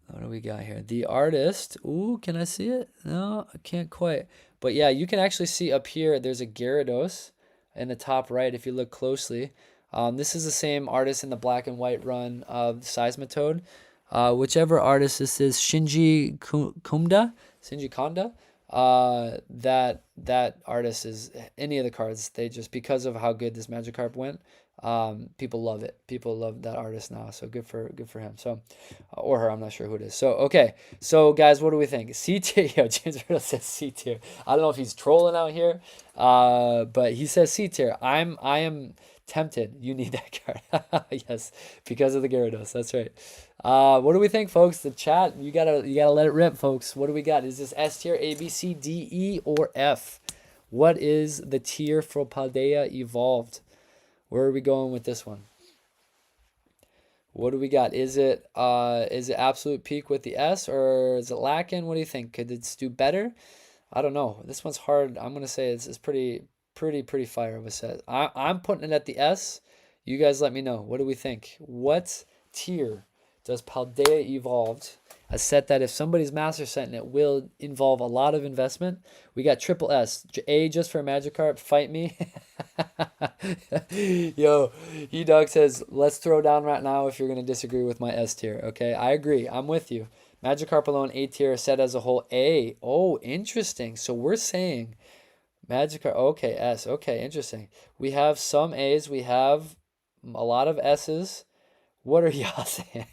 What do we got here? The artist. Ooh, can I see it? No, I can't quite. But yeah, you can actually see up here, there's a Gyarados in the top right if you look closely. This is the same artist in the black and white run of Seismitoad. whichever artist this is, Shinji Kanda. That artist is any of the cards. They just, because of how good this Magikarp went, people love it. People love that artist now. So good for him. So, or her, I'm not sure who it is. So okay. So guys, what do we think? C tier. Yo, James Riddle says C tier. I don't know if he's trolling out here, but he says C tier. I am tempted. You need that card. Yes, because of the Gyarados. That's right. What do we think, folks? The chat, you gotta let it rip, folks. What do we got? Is this S tier, A, B, C, D, E, or F? What is the tier for Paldea Evolved? Where are we going with this one? What do we got? Is it absolute peak with the S, or is it lacking? What do you think? Could it do better? I don't know. This one's hard. I'm gonna say it's pretty fire of a set. I'm putting it at the S. You guys let me know. What do we think? What tier does Paldea Evolved, a set that if somebody's master setting it will involve a lot of investment? We got triple S. A just for Magikarp. Fight me. Yo, E-Dog says, let's throw down right now if you're going to disagree with my S tier. Okay, I agree. I'm with you. Magikarp alone, A tier. Set as a whole, A. Oh, interesting. So we're saying Magikarp, okay, S. Okay, interesting. We have some A's. We have a lot of S's. What are y'all saying?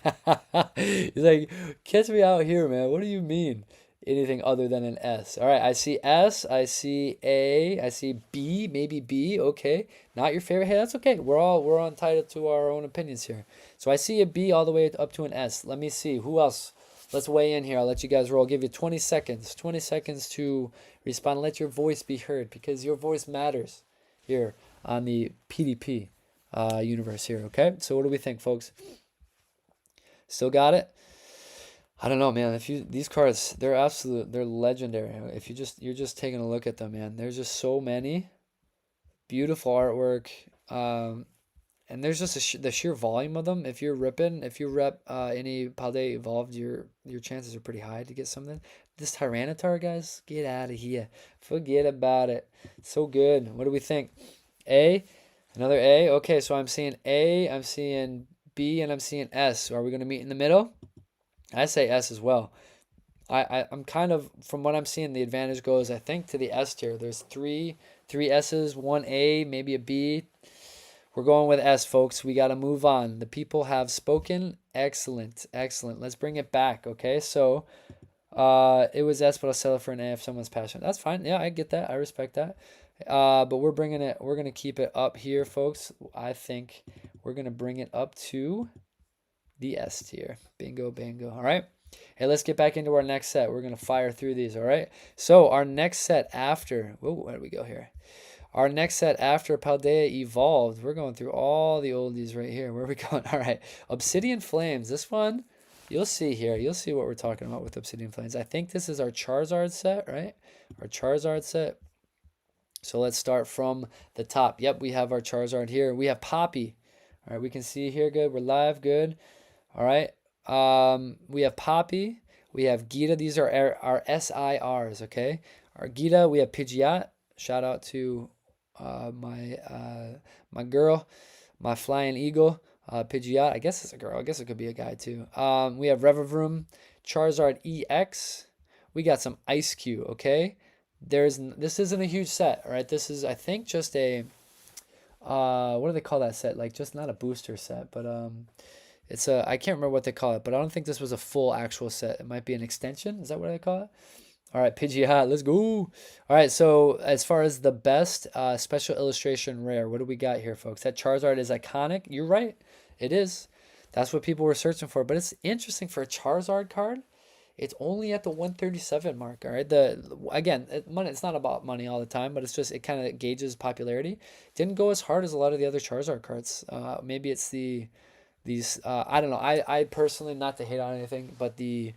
He's like, catch me out here, man. What do you mean? Anything other than an S. All right, I see S, I see A, I see B, maybe B. Okay, not your favorite. Hey, that's okay. We're entitled to our own opinions here. So I see a B all the way up to an S. Let me see. Who else? Let's weigh in here. I'll let you guys roll. I'll give you 20 seconds. 20 seconds to respond. Let your voice be heard, because your voice matters here on the PdP universe here. Okay, so what do we think, folks? Still got it? I don't know, man. If you, these cards, they're legendary. If you're just taking a look at them, man, there's just so many beautiful artwork, and there's just the sheer volume of them. If you rep any Paldea Evolved, your chances are pretty high to get something. This Tyranitar, guys, get out of here. Forget about it. So good. What do we think? A, another A. Okay, so I'm seeing A, I'm seeing B, and I'm seeing S. So are we gonna meet in the middle? I say S as well. I'm kind of, from what I'm seeing, the advantage goes, I think, to the S tier. There's three S's, one A, maybe a B. We're going with S, folks. We got to move on. The people have spoken. Excellent. Let's bring it back, okay? So it was S, but I'll settle for an A if someone's passionate. That's fine. Yeah, I get that. I respect that. But we're going to keep it up here, folks. I think we're going to bring it up to the S tier. Bingo, bango. All right. Hey, let's get back into our next set. We're going to fire through these. All right. So our next set after, where do we go here? Our next set after Paldea Evolved, we're going through all the oldies right here. Where are we going? All right. Obsidian Flames. This one, you'll see here. You'll see what we're talking about with Obsidian Flames. I think this is our Charizard set, right? Our Charizard set. So let's start from the top. Yep, we have our Charizard here. We have Poppy. All right, we can see here. Good. We're live. Good. All right. We have Poppy. We have Gita. These are our SIRs, okay? Our Gita. We have Pidgeot. Shout out to my girl, my flying eagle, Pidgeot. I guess it's a girl. I guess it could be a guy too. We have Revavroom, Charizard EX. We got some Ice Cube, okay? This isn't a huge set, all right? This is, I think, just a what do they call that set? Like, just not a booster set, but it's a, I can't remember what they call it, but I don't think this was a full actual set. It might be an extension. Is that what they call it? All right, Pidgeot, let's go. All right, so as far as the best special illustration rare, what do we got here, folks? That Charizard is iconic. You're right. It is. That's what people were searching for. But it's interesting for a Charizard card. It's only at the 137 mark, all right? Money, it's not about money all the time, but it's just, it kind of gauges popularity. Didn't go as hard as a lot of the other Charizard cards. Maybe it's these, I don't know. I personally, not to hate on anything, but the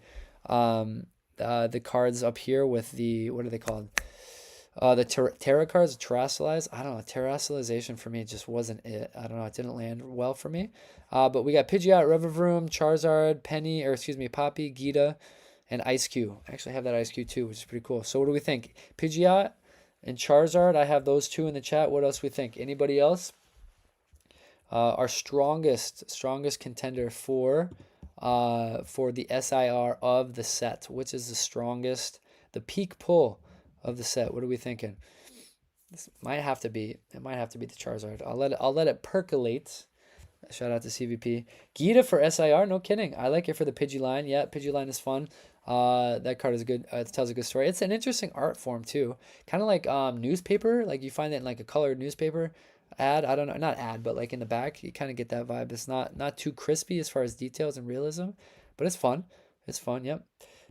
cards up here with the, what are they called? The Terra cards, Terrassilize. I don't know. Terrassalization for me just wasn't it. I don't know. It didn't land well for me. But we got Pidgeot, Revavroom, Charizard, Poppy, Gita, and Ice Cube. I actually have that Ice Cube too, which is pretty cool. So what do we think? Pidgeot and Charizard. I have those two in the chat. What else we think? Anybody else? Our strongest contender for for the SIR of the set. Which is the strongest, the peak pull of the set? What are we thinking? This might have to be, it might have to be the Charizard. I'll let it percolate. Shout out to CVP. Gita for SIR, no kidding. I like it for the Pidgeline. Yeah, Pidgeline is fun. That card is good. It tells a good story. It's an interesting art form too. Kind of like newspaper. Like you find that in like a colored newspaper ad. I don't know, not ad, but like in the back, you kind of get that vibe. It's not too crispy as far as details and realism, but it's fun. It's fun. Yep.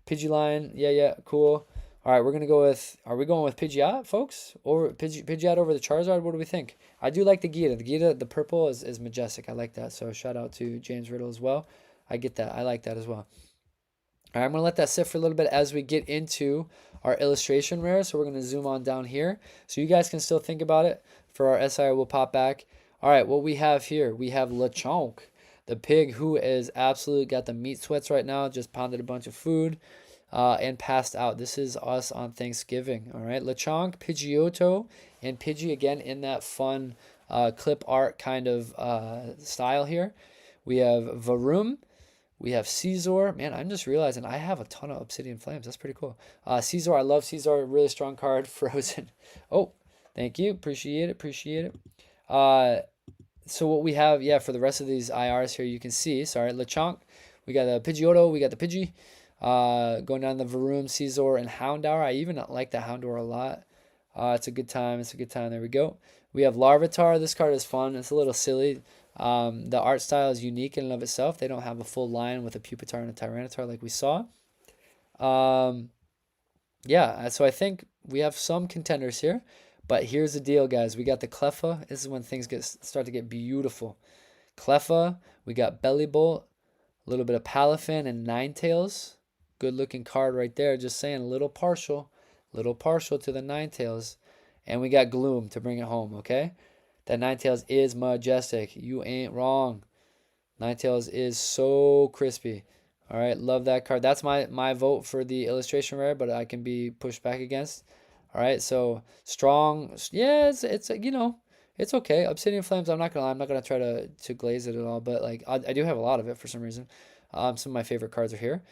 Pidgeline. Yeah, cool. All right, we're gonna go with. Are we going with Pidgeot, folks, or Pidgeot over the Charizard? What do we think? I do like the Gita. The Gita, the purple is majestic. I like that. So shout out to James Riddle as well. I get that. I like that as well. All right, I'm gonna let that sit for a little bit as we get into our illustration rare. So we're gonna zoom on down here, so you guys can still think about it. For our SIR, we'll pop back. All right, what we have here, we have Lechonk, the pig who is absolutely got the meat sweats right now. Just pounded a bunch of food. And passed out. This is us on Thanksgiving. All right, Lechonk, Pidgeotto, and Pidgey again in that fun clip art kind of style here. We have Varum. We have Caesar. Man, I'm just realizing I have a ton of Obsidian Flames. That's pretty cool. Caesar, I love Caesar. Really strong card. Frozen. Oh, thank you. Appreciate it. So what we have, yeah, for the rest of these IRs here, you can see. Sorry, Lechonk. We got the Pidgeotto. We got the Pidgey. Going down the Varum, Caesar, and Houndour. I even like the Houndour a lot. It's a good time. There we go. We have Larvitar. This card is fun. It's a little silly. The art style is unique in and of itself. They don't have a full line with a Pupitar and a Tyranitar like we saw. Yeah, so I think we have some contenders here. But here's the deal, guys. We got the Cleffa. This is when things start to get beautiful. Cleffa. We got Bellibolt. A little bit of Palafin and Ninetales. Good looking card right there. Just saying, a little partial to the Ninetales. And we got Gloom to bring it home, okay? That Ninetales is majestic. You ain't wrong. Ninetales is so crispy. All right, love that card. That's my vote for the illustration rare, but I can be pushed back against. All right, so strong. Yeah, it's you know, it's okay. Obsidian Flames, I'm not gonna lie, I'm not gonna try to glaze it at all, but like I do have a lot of it for some reason. Some of my favorite cards are here.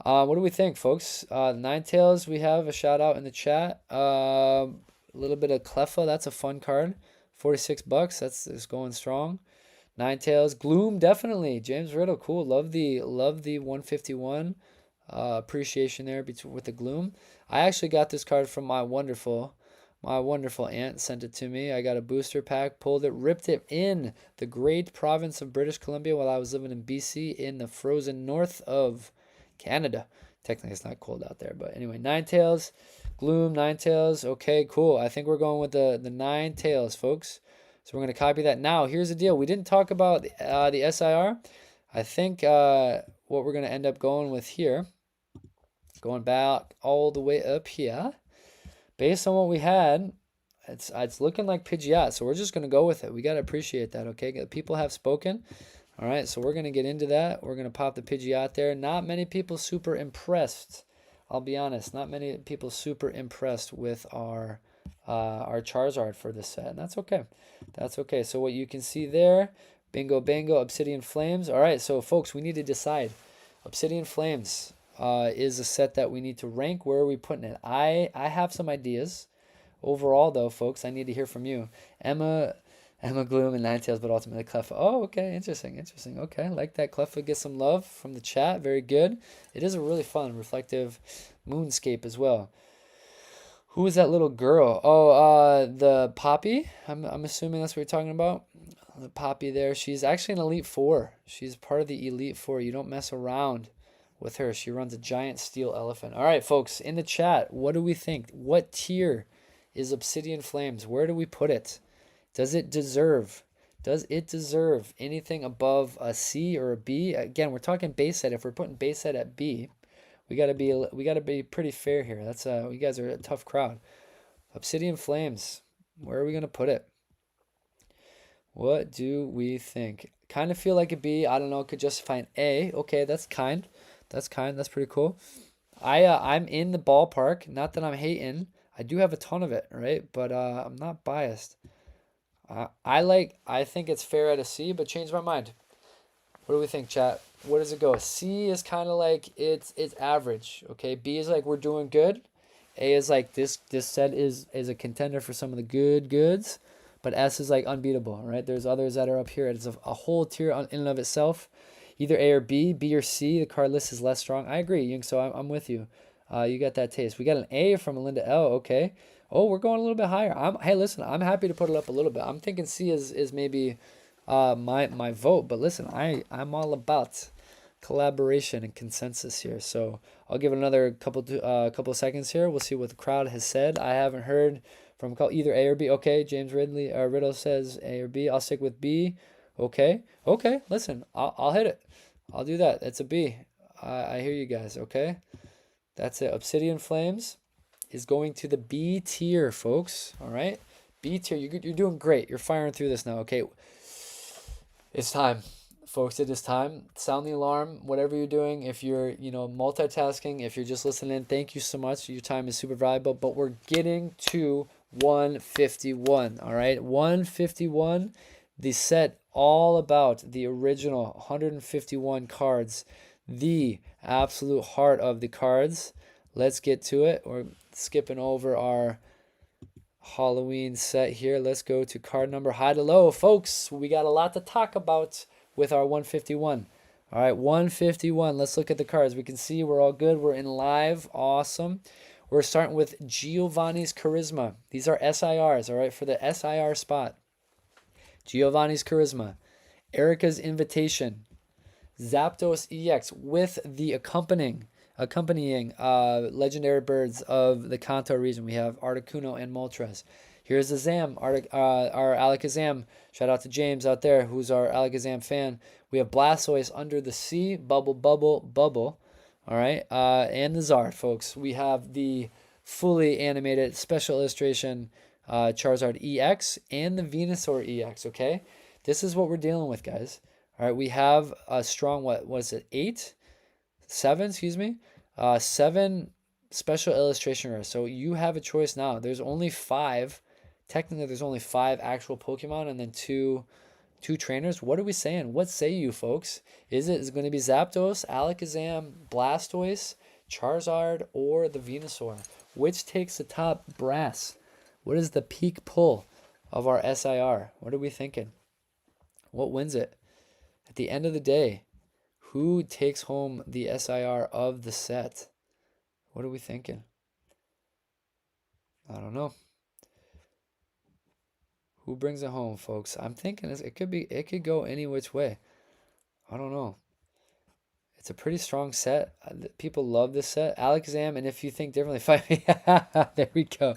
What do we think, folks? Ninetales, we have a shout out in the chat. A little bit of Cleffa, that's a fun card. $46, that's going strong. Ninetales, Gloom, definitely. James Riddle, cool. Love the 151 appreciation there with the Gloom. I actually got this card from my wonderful aunt, sent it to me. I got a booster pack, pulled it, ripped it in the great province of British Columbia while I was living in BC in the frozen north of Canada. Technically, it's not cold out there, but anyway, Ninetales, Gloom, Ninetales. Okay, cool. I think we're going with the Ninetales, folks. So we're going to copy that. Now, here's the deal. We didn't talk about the SIR. I think what we're going to end up going with here, going back all the way up here, based on what we had, it's looking like Pidgeot. So we're just going to go with it. We got to appreciate that, okay? People have spoken. All right, so we're going to get into that. We're going to pop the Pidgeot there. Not many people super impressed. I'll be honest. Not many people super impressed with our Charizard for this set. And that's okay. That's okay. So what you can see there, bingo, bango, Obsidian Flames. All right, so folks, we need to decide. Obsidian Flames is a set that we need to rank. Where are we putting it? I have some ideas. Overall, though, folks, I need to hear from you. Emma Gloom and Ninetales, but ultimately Cleffa. Oh, okay, interesting. Okay, I like that. Cleffa gets some love from the chat. Very good. It is a really fun, reflective moonscape as well. Who is that little girl? Oh, the Poppy. I'm assuming that's what you're talking about. The Poppy there. She's actually an Elite Four. She's part of the Elite Four. You don't mess around with her. She runs a giant steel elephant. All right, folks, in the chat, what do we think? What tier is Obsidian Flames? Where do we put it? Does it deserve anything above a C or a B? Again, we're talking base set. If we're putting base set at B, we gotta be pretty fair here. That's you guys are a tough crowd. Obsidian Flames, where are we gonna put it? What do we think? Kind of feel like a B. I don't know. Could justify an A. Okay, that's kind. That's pretty cool. I'm in the ballpark. Not that I'm hating. I do have a ton of it, right? But I'm not biased. I think it's fair at a C, but change my mind. What do we think, chat? Where does it go? C is kind of like it's average. Okay. B is like we're doing good. A is like this set is a contender for some of the good goods, but S is like unbeatable, right? There's others that are up here. It's a whole tier in and of itself. Either A or B or C. The card list is less strong. I agree, Ying. So I'm with you. You got that taste. We got an A from Linda L. Okay. Oh, we're going a little bit higher. Hey, listen, I'm happy to put it up a little bit. I'm thinking C is maybe my vote, but listen, I'm all about collaboration and consensus here. So I'll give it another couple seconds here. We'll see what the crowd has said. I haven't heard from either A or B. Okay, James Riddle says A or B. I'll stick with B. Okay. Listen, I'll hit it. I'll do that. It's a B. I hear you guys. Okay, that's it. Obsidian Flames is going to the B tier, folks. All right, B tier. You're doing great. You're firing through this now. Okay, it's time, folks. It is time. Sound the alarm. Whatever you're doing, if you're multitasking, if you're just listening, thank you so much. Your time is super valuable. But we're getting to 151. All right, 151. The set all about the original 151 cards, the absolute heart of the cards. Let's get to it. We're skipping over our Halloween set here. Let's go to card number high to low, folks. We got a lot to talk about with our 151. All right, 151. Let's look at the cards. We can see we're all good. We're in live. Awesome. We're starting with Giovanni's Charisma. These are SIRs, all right, for the SIR spot. Giovanni's Charisma, Erica's Invitation, Zapdos EX with the accompanying legendary birds of the Kanto region. We have Articuno and Moltres. Here's the Zam, our Alakazam. Shout out to James out there, who's our Alakazam fan. We have Blastoise Under the Sea, Bubble. All right, and the Zard, folks. We have the fully animated special illustration Charizard EX and the Venusaur EX, okay? This is what we're dealing with, guys. All right, we have a strong, what was it, 7 special illustration rares. So you have a choice now. There's only 5. Technically, there's only 5 actual Pokemon and then two trainers. What are we saying? What say you, folks? Is it going to be Zapdos, Alakazam, Blastoise, Charizard, or the Venusaur? Which takes the top brass? What is the peak pull of our SIR? What are we thinking? What wins it? At the end of the day, who takes home the SIR of the set? What are we thinking? I don't know. Who brings it home, folks? I'm thinking it could go any which way. I don't know. It's a pretty strong set. People love this set. Alakazam, and if you think differently, fight me. There we go.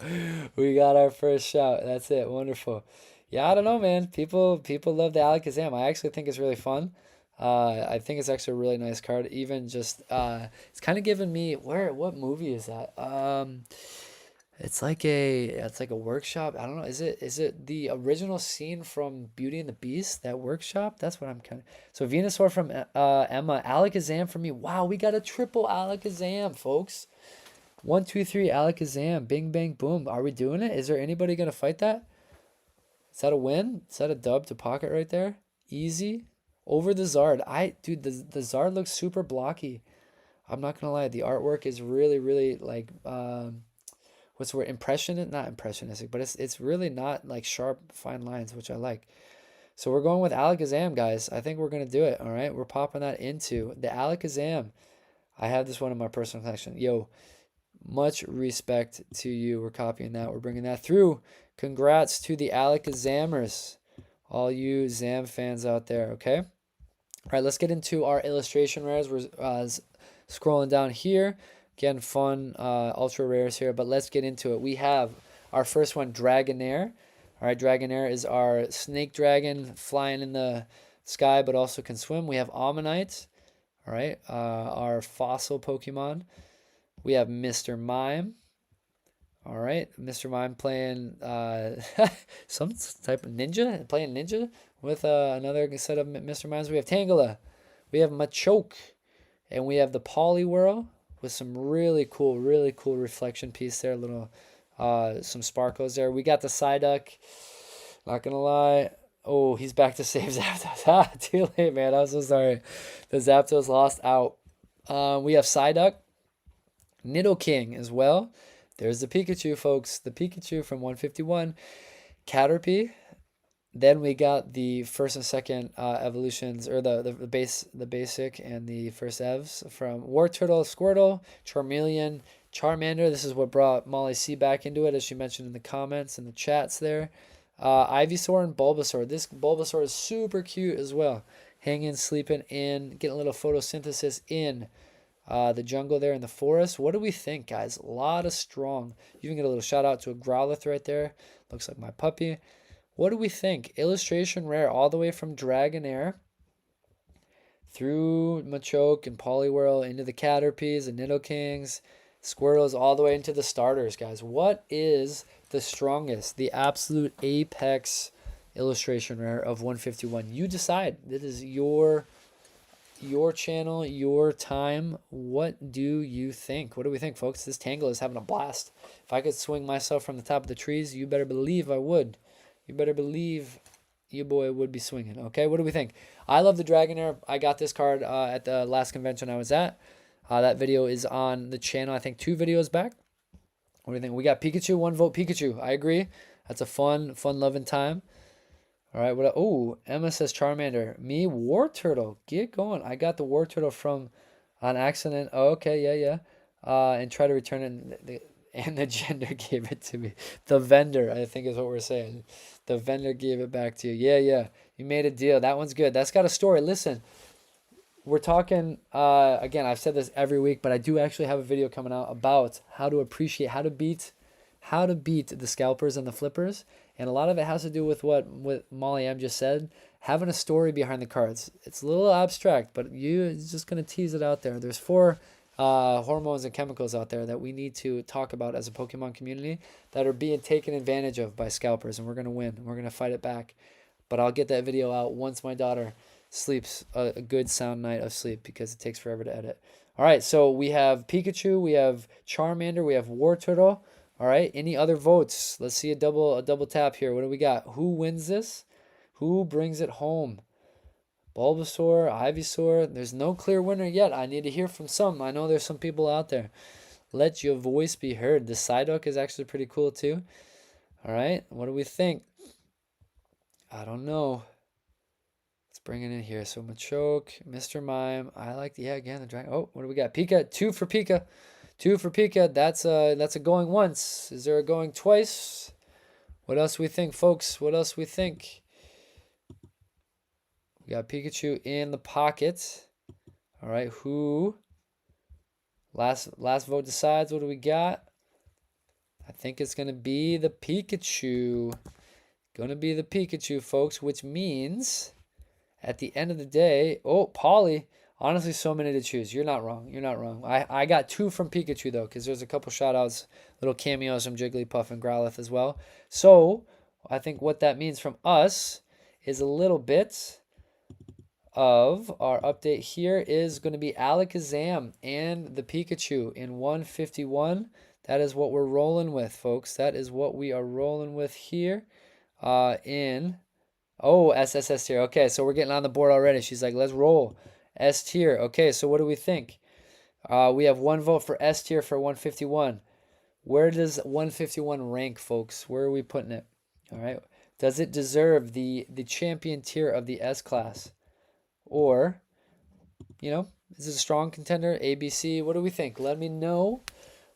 We got our first shout. That's it. Wonderful. Yeah, I don't know, man. People love the Alakazam. I actually think it's really fun. I think it's actually a really nice card. Even just it's kind of giving me what movie is that? It's like a workshop. I don't know. Is it the original scene from Beauty and the Beast? That workshop? That's what I'm kind of. So Venusaur from Emma, Alakazam for me. Wow, we got a triple Alakazam, folks. 1, 2, 3 Alakazam. Bing bang boom. Are we doing it? Is there anybody gonna fight that? Is that a win? Is that a dub to pocket right there? Easy over the Zard. Dude, the Zard looks super blocky. I'm not gonna lie. The artwork is really like what's the word? Not impressionistic, but it's really not like sharp, fine lines, which I like. So we're going with Alakazam, guys. I think we're gonna do it. All right, we're popping that into the Alakazam. I have this one in my personal collection. Yo, much respect to you. We're copying that. We're bringing that through. Congrats to the Alakazamers, all you Zam fans out there. Okay. All right, let's get into our illustration rares. We're scrolling down here. Again, fun ultra rares here, but let's get into it. We have our first one, Dragonair. All right, Dragonair is our snake dragon flying in the sky, but also can swim. We have Ammonite. All right, our fossil Pokemon. We have Mr. Mime. All right, Mr. Mime playing some type of ninja, with another set of Mr. Mimes. We have Tangela. We have Machoke. And we have the Poliwhirl with some really cool reflection piece there. Some sparkles there. We got the Psyduck. Not gonna lie, Oh, he's back to save Zapdos. Ah, too late, man. I'm so sorry. The Zapdos lost out. We have Psyduck, Nidoking as well. There's the Pikachu, folks. The Pikachu from 151. Caterpie. Then we got the first and second evolutions, or the basic and the first evs from Wartortle, Squirtle, Charmeleon, Charmander. This is what brought Molly C back into it, as she mentioned in the comments and the chats there. Ivysaur and Bulbasaur. This Bulbasaur is super cute as well. Hanging, sleeping in, getting a little photosynthesis in the jungle there in the forest. What do we think, guys? A lot of strong. You can get a little shout out to a Growlithe right there. Looks like my puppy. What do we think? Illustration rare all the way from Dragonair through Machoke and Poliwhirl into the Caterpies and Nidokings, Squirtles, all the way into the starters, guys. What is the strongest, the absolute apex illustration rare of 151? You decide. This is your channel, your time. What do you think? What do we think, folks? This Tangle is having a blast. If I could swing myself from the top of the trees, you better believe I would. You better believe your boy would be swinging. Okay, what do we think? I love the Dragonair. I got this card at the last convention I was at. That video is on the channel, I think 2 videos back. What do you think? We got Pikachu, 1 vote Pikachu. I agree. That's a fun loving time. All right, what? Oh, Emma says Charmander. Me, Wartortle. Get going. I got the Wartortle from on accident. Oh, okay, yeah. And try to return it. And the gender gave it to me. The vendor, I think is what we're saying. The vendor gave it back to you. Yeah. You made a deal. That one's good. That's got a story. Listen, we're talking, again, I've said this every week, but I do actually have a video coming out about how to appreciate, how to beat the scalpers and the flippers. And a lot of it has to do with what Molly M just said, having a story behind the cards. It's a little abstract, but you're just going to tease it out there. There's 4 hormones and chemicals out there that we need to talk about as a Pokemon community that are being taken advantage of by scalpers, and we're going to win. We're going to fight it back. But I'll get that video out once my daughter sleeps a good sound night of sleep, because it takes forever to edit. All right, so we have Pikachu, we have Charmander, we have Wartortle. All right, any other votes? Let's see a double tap here. What do we got? Who wins this? Who brings it home? Bulbasaur, Ivysaur. There's no clear winner yet. I need to hear from some. I know there's some people out there. Let your voice be heard. The Psyduck is actually pretty cool too. All right, what do we think? I don't know. Let's bring it in here. So Machoke, Mr. Mime. I like the, again, the dragon. Oh, what do we got? Pika, 2 for Pika. 2 for Pika. That's a going once. Is there a going twice? What else we think, folks? What else we think? We got Pikachu in the pocket. All right, who? Last vote decides. What do we got? I think it's going to be the Pikachu. Going to be the Pikachu, folks, which means at the end of the day, oh, Polly. Honestly, so many to choose. You're not wrong. You're not wrong. I got 2 from Pikachu, though, because there's a couple shout-outs, little cameos from Jigglypuff and Growlithe as well. So I think what that means from us is a little bit of our update here is going to be Alakazam and the Pikachu in 151. That is what we're rolling with, folks. That is what we are rolling with here in... Oh, SSS tier. Okay, so we're getting on the board already. She's like, let's roll. S tier. Okay, so what do we think? We have 1 vote for S tier for 151. Where does 151 rank, folks? Where are we putting it? All right. Does it deserve the champion tier of the S class? Or, you know, is it a strong contender? ABC, what do we think? Let me know.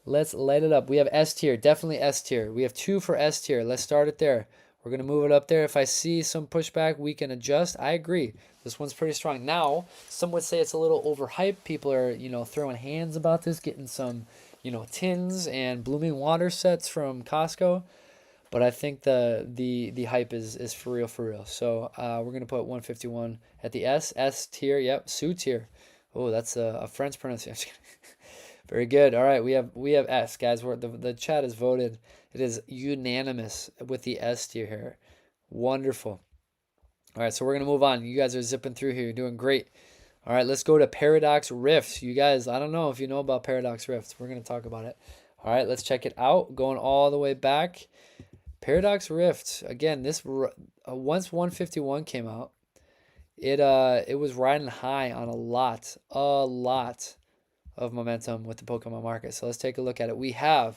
Let's light it up. We have S tier, definitely S tier. We have 2 for S tier. Let's start it there. We're going to move it up there. If I see some pushback, we can adjust. I agree. This one's pretty strong. Now, some would say it's a little overhyped. People are, you know, throwing hands about this, getting some, you know, tins and blooming water sets from Costco. But I think the hype is for real. So we're going to put 151 at the S tier. Yep, Sue tier. Oh, that's a French pronunciation. Very good. All right, we have S, guys. The chat has voted. It is unanimous with the S tier here. Wonderful. All right, so we're going to move on. You guys are zipping through here. You're doing great. All right, let's go to Paradox Rift. You guys, I don't know if you know about Paradox Rift. We're going to talk about it. All right, let's check it out. Going all the way back. Paradox Rift. Again, once 151 came out, it was riding high on a lot of momentum with the Pokemon market. So let's take a look at it. We have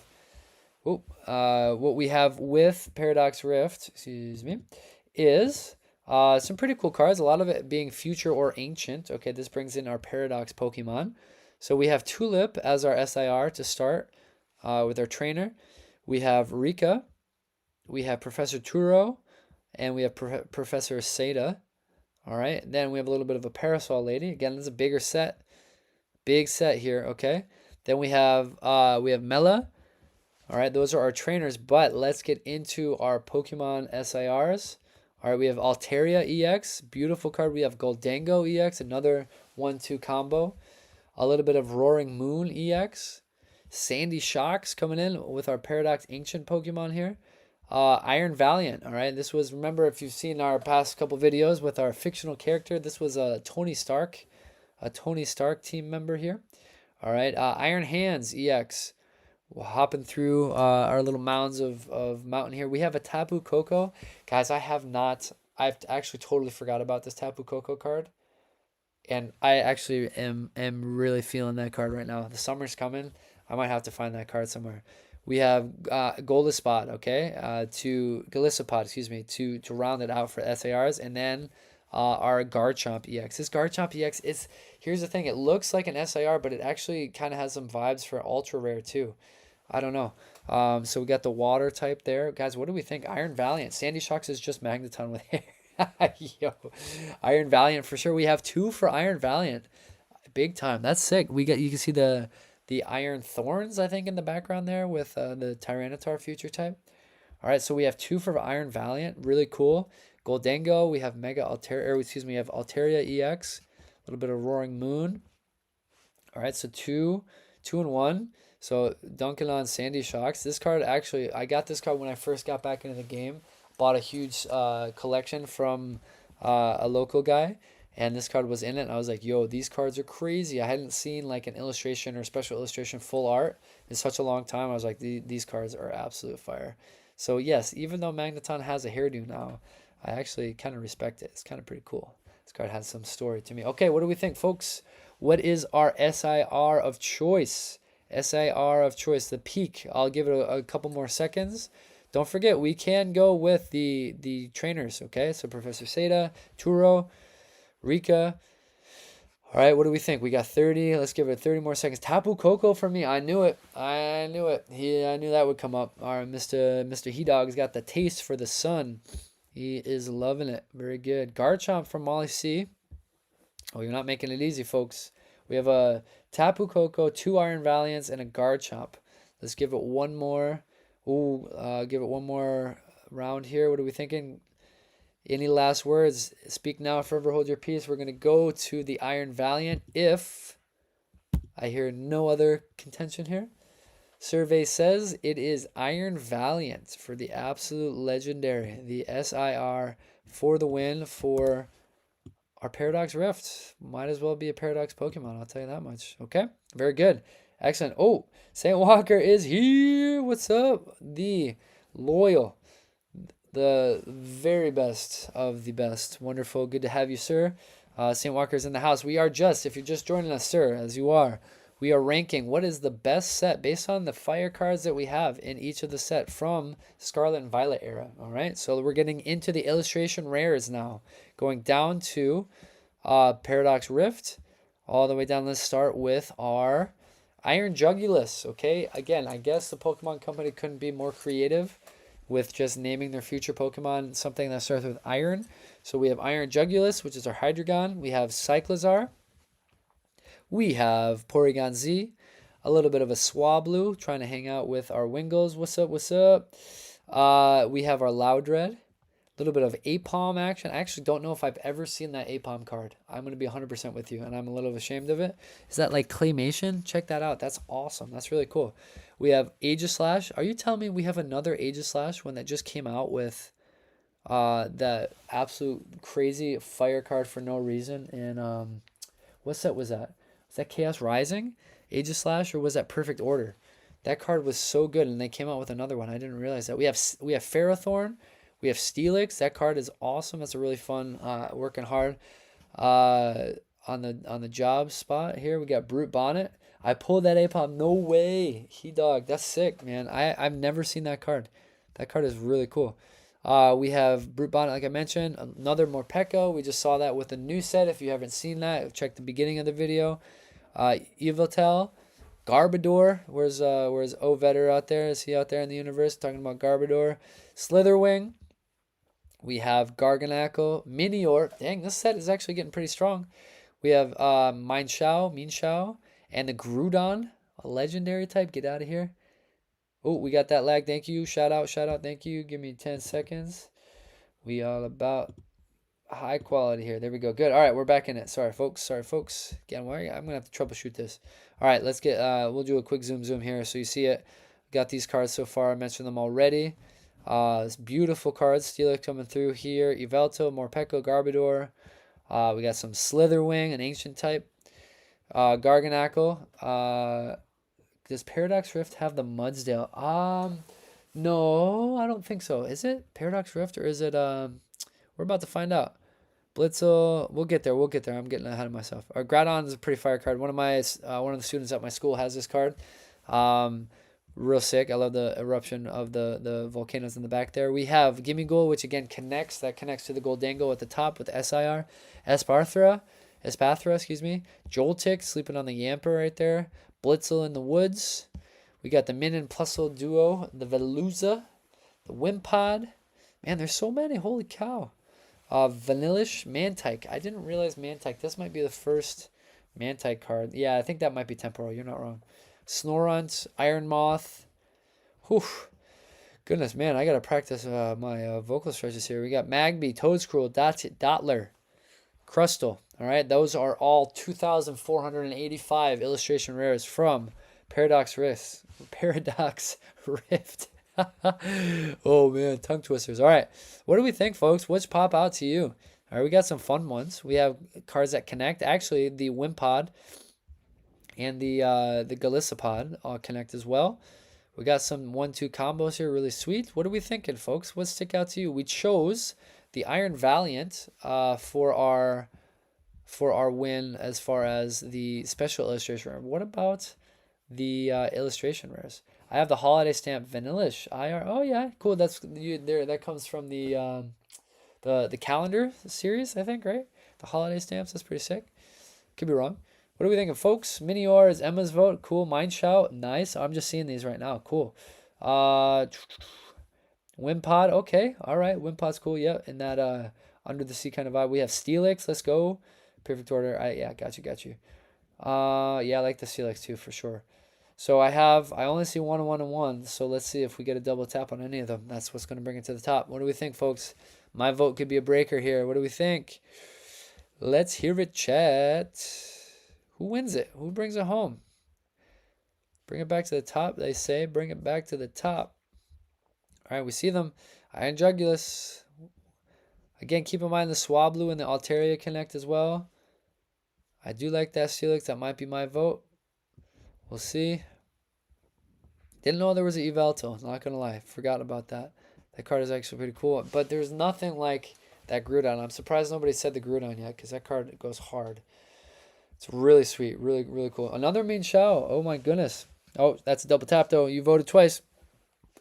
what we have with Paradox Rift, excuse me, is some pretty cool cards. A lot of it being future or ancient. Okay, this brings in our Paradox Pokemon. So we have Tulip as our SIR to start with our trainer. We have Rika, we have Professor Turo, and we have Professor Seda. All right, then we have a little bit of a Parasol Lady. Again, this is a bigger set. Big set here, okay? Then we have Mela. All right, those are our trainers, but let's get into our Pokemon SIRs. All right, we have Altaria EX, beautiful card. We have Goldango EX, another 1-2 combo. A little bit of Roaring Moon EX. Sandy Shocks coming in with our Paradox Ancient Pokemon here. Iron Valiant, all right? This was, remember, if you've seen our past couple videos with our fictional character, this was a Tony Stark team member here. All right, Iron Hands EX. We're hopping through our little mounds of mountain here. We have a Tapu Koko. Guys, I've actually totally forgot about this Tapu Koko card. And I actually am really feeling that card right now. The summer's coming. I might have to find that card somewhere. We have Golisopod, okay, Golisopod, excuse me, to round it out for SARs, and then our Garchomp EX. This Garchomp EX here's the thing, it looks like an SIR, but it actually kind of has some vibes for ultra rare too. I don't know. So we got the water type there, guys. What do we think? Iron Valiant. Sandy Shocks is just Magneton with hair. Yo, Iron Valiant for sure. We have 2 for Iron Valiant, big time. That's sick. You can see the Iron Thorns, I think, in the background there with the Tyranitar future type. All right, so we have 2 for Iron Valiant, really cool. Goldango, we have we have Altaria EX, a little bit of Roaring Moon. All right, so 2 and 1. So dunking on Sandy Shocks. This card, actually, I got this card when I first got back into the game. Bought a huge collection from a local guy, and this card was in it. And I was like, yo, these cards are crazy. I hadn't seen like an illustration or special illustration full art in such a long time. I was like, these cards are absolute fire. So yes, even though Magneton has a hairdo now, I actually kind of respect it. It's kind of pretty cool. This card has some story to me. Okay, what do we think, folks? What is our SIR of choice? SIR of choice, the peak. I'll give it a couple more seconds. Don't forget, we can go with the trainers, okay? So Professor Seda, Turo, Rika. All right, what do we think? We got 30. Let's give it 30 more seconds. Tapu Koko for me. I knew it. I knew that would come up. All right, Mr. He-Dog's got the taste for the sun. He is loving it. Very good. Garchomp from Molly C. Oh, you're not making it easy, folks. We have a Tapu Koko, 2 Iron Valiants, and a Garchomp. Let's give it one more. Give it one more round here. What are we thinking? Any last words? Speak now, forever hold your peace. We're going to go to the Iron Valiant if I hear no other contention here. Survey says it is Iron Valiant for the absolute legendary, the SIR for the win for our Paradox Rift. Might as well be a Paradox Pokemon, I'll tell you that much. Okay, very good. Excellent. Oh, St. Walker is here. What's up? The loyal, the very best of the best. Wonderful. Good to have you, sir. St. Walker's in the house. We are if you're just joining us, sir, as you are, we are ranking what is the best set based on the fire cards that we have in each of the set from Scarlet and Violet era. All right, so we're getting into the illustration rares now, going down to Paradox Rift, all the way down. Let's start with our Iron Jugulus. Okay, again, I guess the Pokemon Company couldn't be more creative with just naming their future Pokemon something that starts with iron. So we have Iron Jugulus, which is our Hydreigon. We have Cyclizar. We have Porygon Z, a little bit of a Swablu, trying to hang out with our Wingles. What's up, what's up? We have our Loudred, a little bit of Apom action. I actually don't know if I've ever seen that Apom card. I'm going to be 100% with you, and I'm a little ashamed of it. Is that like claymation? Check that out. That's awesome. That's really cool. We have Aegislash. Are you telling me we have another Aegislash, one that just came out with that absolute crazy fire card for no reason? And what set was that? Was that Chaos Rising, Aegislash, or was that Perfect Order? That card was so good, and they came out with another one. I didn't realize that. We have Ferrothorn, we have Steelix. That card is awesome. That's a really fun, working hard uh, on the job spot here. We got Brute Bonnet. I pulled that APOP. No way. He dog. That's sick, man. I've never seen that card. That card is really cool. We have Brute Bonnet, like I mentioned. Another Morpeko. We just saw that with a new set. If you haven't seen that, check the beginning of the video. Yveltal. Garbodor. Where's Ovetter out there? Is he out there in the universe talking about Garbodor? Slitherwing. We have Garganacl, Minior. Dang, this set is actually getting pretty strong. We have Minshao, and the Groudon, a legendary type. Get out of here. Oh, we got that lag. Thank you. Shout out. Thank you. Give me 10 seconds. We all about high quality here. There we go. Good. All right, we're back in it. Sorry, folks. Again, I'm going to have to troubleshoot this. All right, let's get, we'll do a quick zoom here so you see it. Got these cards so far. I mentioned them already. This beautiful cards. Steelix coming through here. Yveltal, Morpeko, Garbodor. We got some Slitherwing, an ancient type. Garganacl. Does Paradox Rift have the Mudsdale? No, I don't think so. Is it Paradox Rift or is it we're about to find out. Blitzel, we'll get there. I'm getting ahead of myself. Groudon is a pretty fire card. One of the students at my school has this card. Real sick. I love the eruption of the volcanoes in the back there. We have Gimmighoul, which again connects. That connects to the Goldango at the top with SIR. Espathra, excuse me. Joltik sleeping on the Yamper right there. Blitzel in the woods. We got the Min and Plusle duo. The Veluza. The Wimpod. Man, there's so many. Holy cow. Vanillish, Mantike. I didn't realize Mantike. This might be the first Mantike card. Yeah, I think that might be temporal. You're not wrong. Snorunt, Iron Moth. Whew. Goodness, man, I got to practice my vocal stretches here. We got Magby, Toadscruel, Dottler, Crustle. All right, those are all 2,485 illustration rares from Paradox Rift. Oh, man, tongue twisters. All right, what do we think, folks? What's pop out to you? All right, we got some fun ones. We have cards that connect. Actually, the Wimpod and the Galissapod all connect as well. We got some 1-2 combos here, really sweet. What are we thinking, folks? What stick out to you? We chose the Iron Valiant for our win as far as the special illustration rare. What about the illustration rares? I have the holiday stamp Vanillish IR. Oh yeah, cool. That's there. That comes from the calendar series, I think, right? The holiday stamps. That's pretty sick. Could be wrong. What are we thinking, folks? Minior is Emma's vote. Cool. Mindshout. Nice. I'm just seeing these right now. Cool. Wimpod. Okay. All right. Wimpod's cool. Yep. In that under the sea kind of vibe. We have Steelix. Let's go. Perfect order. Yeah. Got you. Yeah. I like the Steelix too for sure. So I only see 1 and 1. So let's see if we get a double tap on any of them. That's what's going to bring it to the top. What do we think, folks? My vote could be a breaker here. What do we think? Let's hear it, chat. Who wins it? Who brings it home? Bring it back to the top, they say. Bring it back to the top. All right, we see them. Iron Jugulus. Again, keep in mind the Swablu and the Altaria connect as well. I do like that Steelix. That might be my vote. We'll see. Didn't know there was an Yveltal. Not going to lie. Forgot about that. That card is actually pretty cool. But there's nothing like that Groudon. I'm surprised nobody said the Groudon yet because that card goes hard. It's really sweet. Really, really cool. Another Minshao. Oh, my goodness. Oh, that's a double tap, though. You voted twice.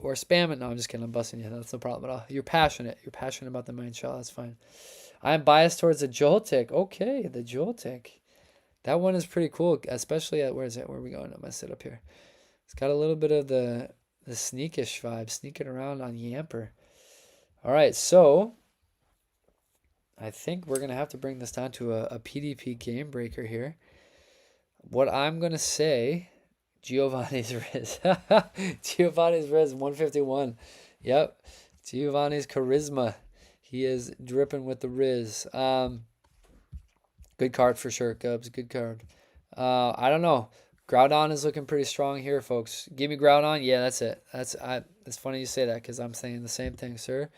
Or spam it. No, I'm just kidding. I'm busting you. That's no problem at all. You're passionate. You're passionate about the Minshao. That's fine. I'm biased towards the Joltik. Okay, the Joltik. That one is pretty cool, especially at, where is it? Where are we going? I'm going to sit up here. It's got a little bit of the sneakish vibe, sneaking around on Yamper. All right, so I think we're going to have to bring this down to a PdP game breaker here. What I'm going to say, Giovanni's Riz. Giovanni's Riz, 151. Yep, Giovanni's charisma. He is dripping with the Riz. Good card for sure, Cubs. Good card. I don't know. Groudon is looking pretty strong here, folks. Give me Groudon. Yeah, that's it. It's funny you say that because I'm saying the same thing, sir.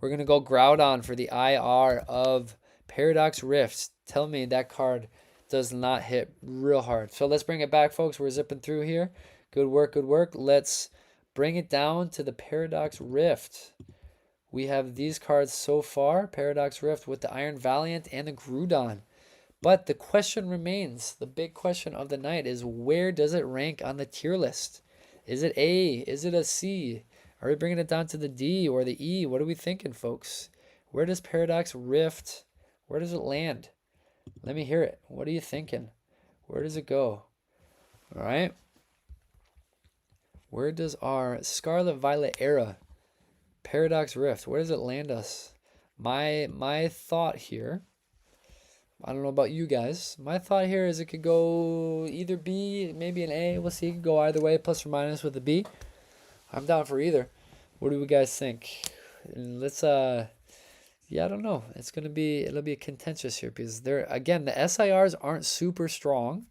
We're going to go Groudon for the IR of Paradox Rifts. Tell me that card does not hit real hard. So let's bring it back, folks. We're zipping through here. Good work, good work. Let's bring it down to the Paradox Rift. We have these cards so far. Paradox Rift with the Iron Valiant and the Groudon. But the question remains, the big question of the night is, where does it rank on the tier list? Is it A? Is it a C? Are we bringing it down to the D or the E? What are we thinking, folks? Where does Paradox Rift, where does it land? Let me hear it. What are you thinking? Where does it go? All right. Where does our Scarlet Violet era, Paradox Rift, where does it land us? My thought here, I don't know about you guys. My thought here is it could go either B, maybe an A. We'll see. It could go either way, plus or minus with a B. I'm down for either. What do you guys think? And let's yeah, I don't know. It'll be contentious here because again, the SIRs aren't super strong.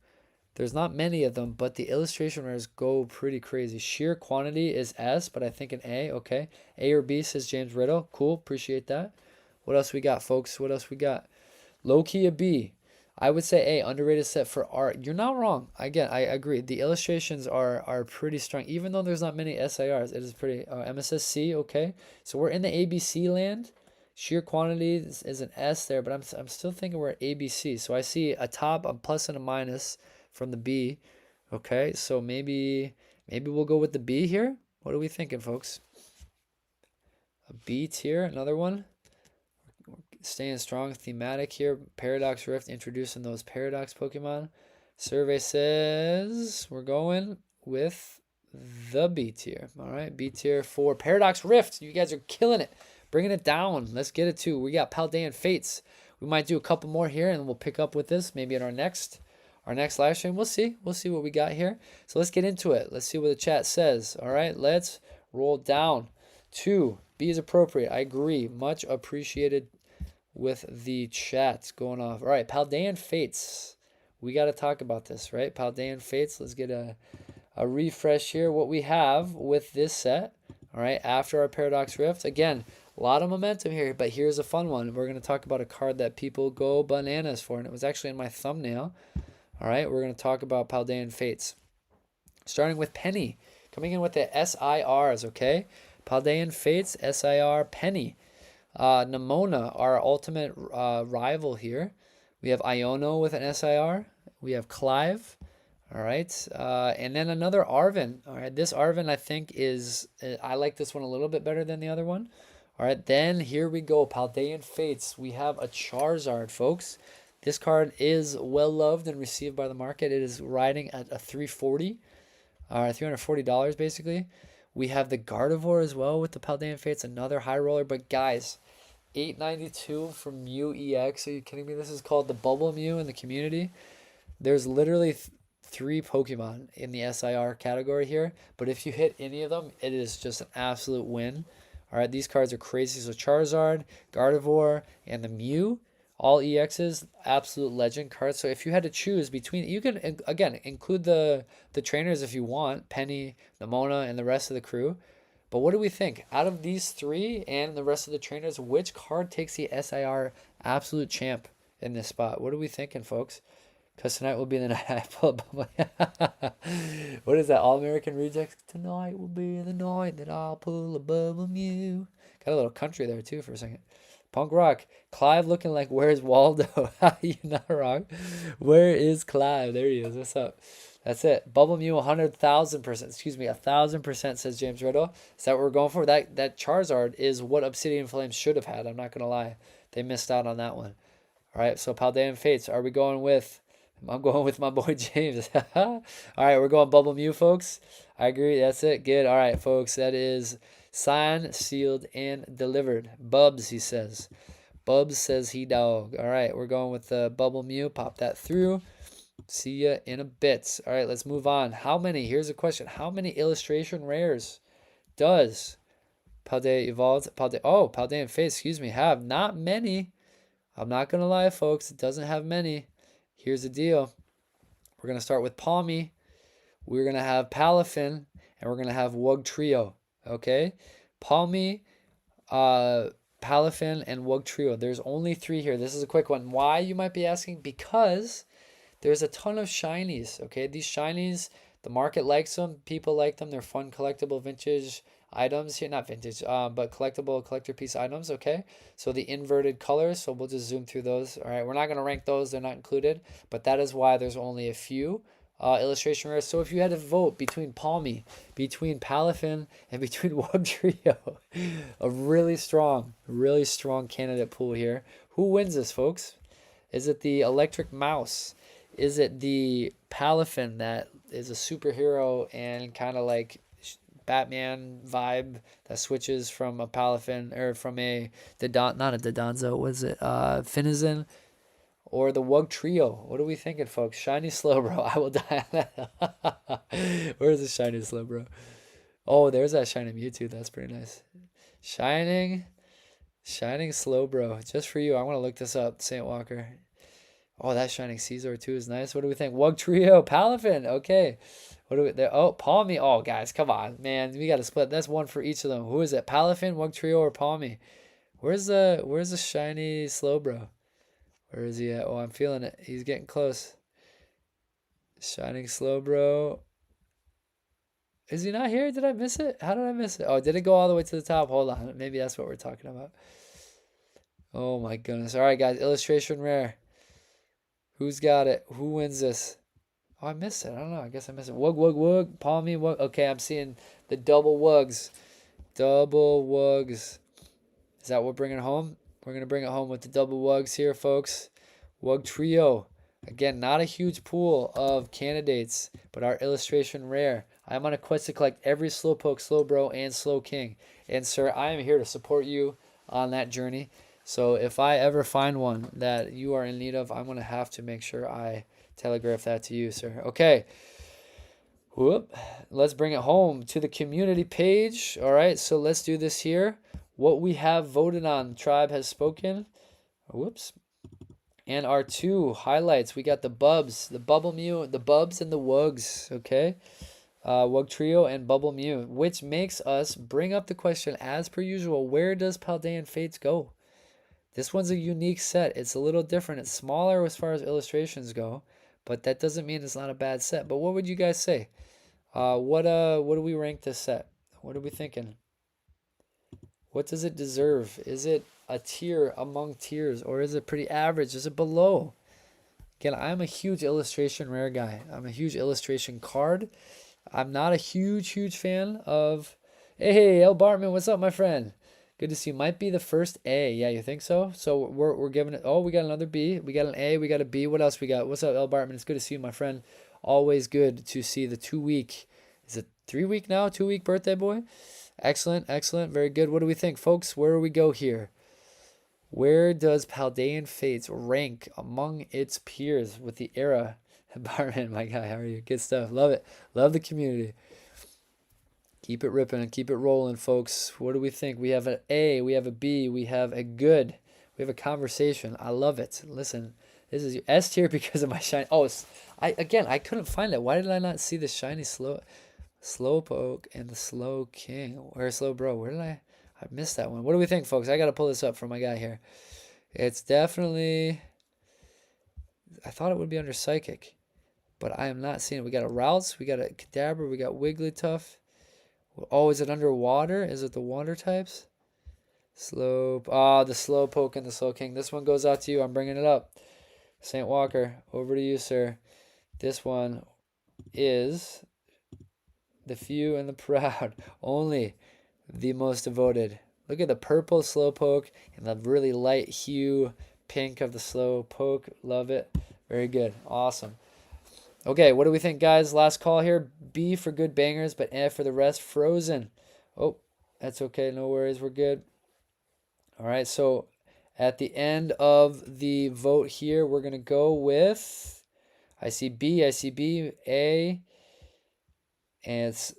There's not many of them, but the illustration rares go pretty crazy. Sheer quantity is S, but I think an A. Okay. A or B, says James Riddle. Cool. Appreciate that. What else we got, folks? What else we got? Low key a B. I would say A, underrated set for art. You're not wrong. Again, I agree. The illustrations are pretty strong. Even though there's not many SIRs, it is pretty. MSSC, okay. So we're in the ABC land. Sheer quantity is an S there, but I'm still thinking we're at ABC. So I see a top, a plus, and a minus from the B. Okay, so maybe we'll go with the B here. What are we thinking, folks? A B tier, another one. Staying strong, thematic here. Paradox Rift, introducing those Paradox Pokemon. Survey says we're going with the B tier. All right, B tier for Paradox Rift. You guys are killing it. Bringing it down. Let's get it to. We got Paldean Fates. We might do a couple more here, and we'll pick up with this maybe in our next live stream. We'll see. We'll see what we got here. So let's get into it. Let's see what the chat says. All right, let's roll down. 2. B is appropriate. I agree. Much appreciated with the chat going off. All right, Paldean Fates. We got to talk about this, right? Paldean Fates. Let's get a refresh here. What we have with this set. All right, after our Paradox Rift. Again, a lot of momentum here, but here's a fun one. We're going to talk about a card that people go bananas for, and it was actually in my thumbnail. All right, we're going to talk about Paldean Fates. Starting with Penny, coming in with the SIRs, okay? Paldean Fates, SIR, Penny. Nimona, our ultimate rival here. We have Iono with an SIR. We have Clive. All right. And then another Arven. All right. This Arven, I think, I like this one a little bit better than the other one. All right. Then here we go. Paldean Fates. We have a Charizard, folks. This card is well loved and received by the market. It is riding at a $340 basically. We have the Gardevoir as well with the Paldean Fates, another high roller. But guys, $892 from Mew EX. Are you kidding me? This is called the Bubble Mew in the community. There's literally 3 Pokemon in the SIR category here. But if you hit any of them, it is just an absolute win. All right, these cards are crazy. So Charizard, Gardevoir, and the Mew. All EXs, absolute legend cards. So if you had to choose between, you can, again, include the trainers if you want, Penny, Nimona, and the rest of the crew. But what do we think? Out of these 3 and the rest of the trainers, which card takes the SIR absolute champ in this spot? What are we thinking, folks? Because tonight will be the night I pull up. What is that, All-American Rejects? Tonight will be the night that I'll pull a Bubble Mew. Got a little country there, too, for a second. Punk Rock, Clive looking like, where's Waldo? You're not wrong. Where is Clive? There he is. What's up? That's it. Bubble Mew, 100,000%. Excuse me, 1,000%, says James Riddle. Is that what we're going for? That Charizard is what Obsidian Flames should have had. I'm not going to lie. They missed out on that one. All right, so Paldean Fates. Are we going with... I'm going with my boy James. All right, we're going Bubble Mew, folks. I agree. That's it. Good. All right, folks. That is... signed, sealed, and delivered. Bubs, he says. Bubs says he dog. All right, we're going with the Bubble Mew. Pop that through. See ya in a bit. All right, let's move on. How many? Here's a question. How many illustration rares does Paldean Evolved? Paldean Face, excuse me, have? Not many. I'm not going to lie, folks. It doesn't have many. Here's the deal. We're going to start with Palmy. We're going to have Palafin. And we're going to have Wug Trio. Okay, Palmy, Palafin, and Wug Trio. There's only 3 here. This is a quick one. Why, you might be asking? Because there's a ton of shinies. Okay, these shinies, The market likes them. People like them. They're fun collectible vintage items here. Not vintage, but collectible collector piece items. Okay. So the inverted colors. So we'll just zoom through those. All right. We're not going to rank those. They're not included. But that is why there's only a few illustration rares. So if you had to vote between Palmy, between Palafin, and between Wugtrio, a really strong candidate pool here. Who wins this, folks? Is it the electric mouse? Is it the Palafin that is a superhero and kind of like Batman vibe that switches from a Palafin or from a not a Dodonzo, was it Finizen? Or the Wugtrio? What are we thinking, folks? Shiny Slowbro. I will die on that. Where's the shiny Slowbro? Oh, there's that shiny Mewtwo. That's pretty nice. Shining Slowbro. Just for you. I want to look this up. Saint Walker. Oh, that shining Caesar too is nice. What do we think? Wugtrio, Palafin. Okay. What do we there? Oh, Palmy. Oh, guys, come on, man. We got to split. That's one for each of them. Who is it? Palafin, Wugtrio, or Palmy? Where's the shiny Slowbro? Where is he at? Oh, I'm feeling it. He's getting close. Shining Slowbro. Is he not here? Did I miss it? How did I miss it? Oh, did it go all the way to the top? Hold on. Maybe that's what we're talking about. Oh my goodness. All right, guys. Illustration rare. Who's got it? Who wins this? Oh, I missed it. I don't know. I guess I missed it. Wug. Palmy, Wug. Okay, I'm seeing the double Wugs. Double Wugs. Is that what we're bringing home? We're going to bring it home with the double Wugs here, folks. Wugtrio. Again, not a huge pool of candidates, but our illustration rare. I'm on a quest to collect every Slowpoke, Slowbro, and Slowking. And, sir, I am here to support you on that journey. So if I ever find one that you are in need of, I'm going to have to make sure I telegraph that to you, sir. Okay. Whoop. Let's bring it home to the community page. All right, so let's do this here. What we have voted on, Tribe has spoken. Whoops. And our two highlights, we got the Bubs, the Bubble Mew, the Bubs and the Wugs, okay? Wugtrio and Bubble Mew, which makes us bring up the question, as per usual, where does Paldean Fates go? This one's a unique set. It's a little different. It's smaller as far as illustrations go, but that doesn't mean it's not a bad set. But what would you guys say? What do we rank this set? What are we thinking? What does it deserve? Is it a tier among tiers, or is it pretty average? Is it below? Again, I'm a huge illustration rare guy. I'm a huge illustration card. I'm not a huge fan of... Hey, El Bartman, what's up, my friend? Good to see you. Might be the first A. Yeah, you think so? So we're giving it... Oh, we got another B. We got an A. We got a B. What else we got? What's up, El Bartman? It's good to see you, my friend. Always good to see the 2-week... Is it 3-week now? 2-week birthday boy? Excellent. Very good. What do we think, folks? Where do we go here? Where does Paldean Fates rank among its peers with the era? Barman, my guy, how are you? Good stuff. Love it. Love the community. Keep it ripping and keep it rolling, folks. What do we think? We have an A, we have a B, we have a good, we have a conversation. I love it. Listen, this is S tier because of my shiny. Oh, I couldn't find it. Why did I not see the shiny Slowpoke and the Slowking? Where's Slowbro? Where did I missed that one. What do we think, folks? I got to pull this up for my guy here. It's definitely... I thought it would be under Psychic, but I am not seeing it. We got a Routes, we got a Kadabra, we got Wigglytuff. Oh, is it underwater? Is it the water types? The Slowpoke and the Slowking. This one goes out to you. I'm bringing it up. St. Walker, over to you, sir. This one is the few and the proud. Only the most devoted. Look at the purple Slowpoke and the really light hue pink of the Slowpoke. Love it. Very good. Awesome. Okay, what do we think, guys? Last call here. B for good bangers, but F for the rest. Frozen. Oh, that's okay. No worries. We're good. All right, so at the end of the vote here, we're going to go with... I see B, A, and it's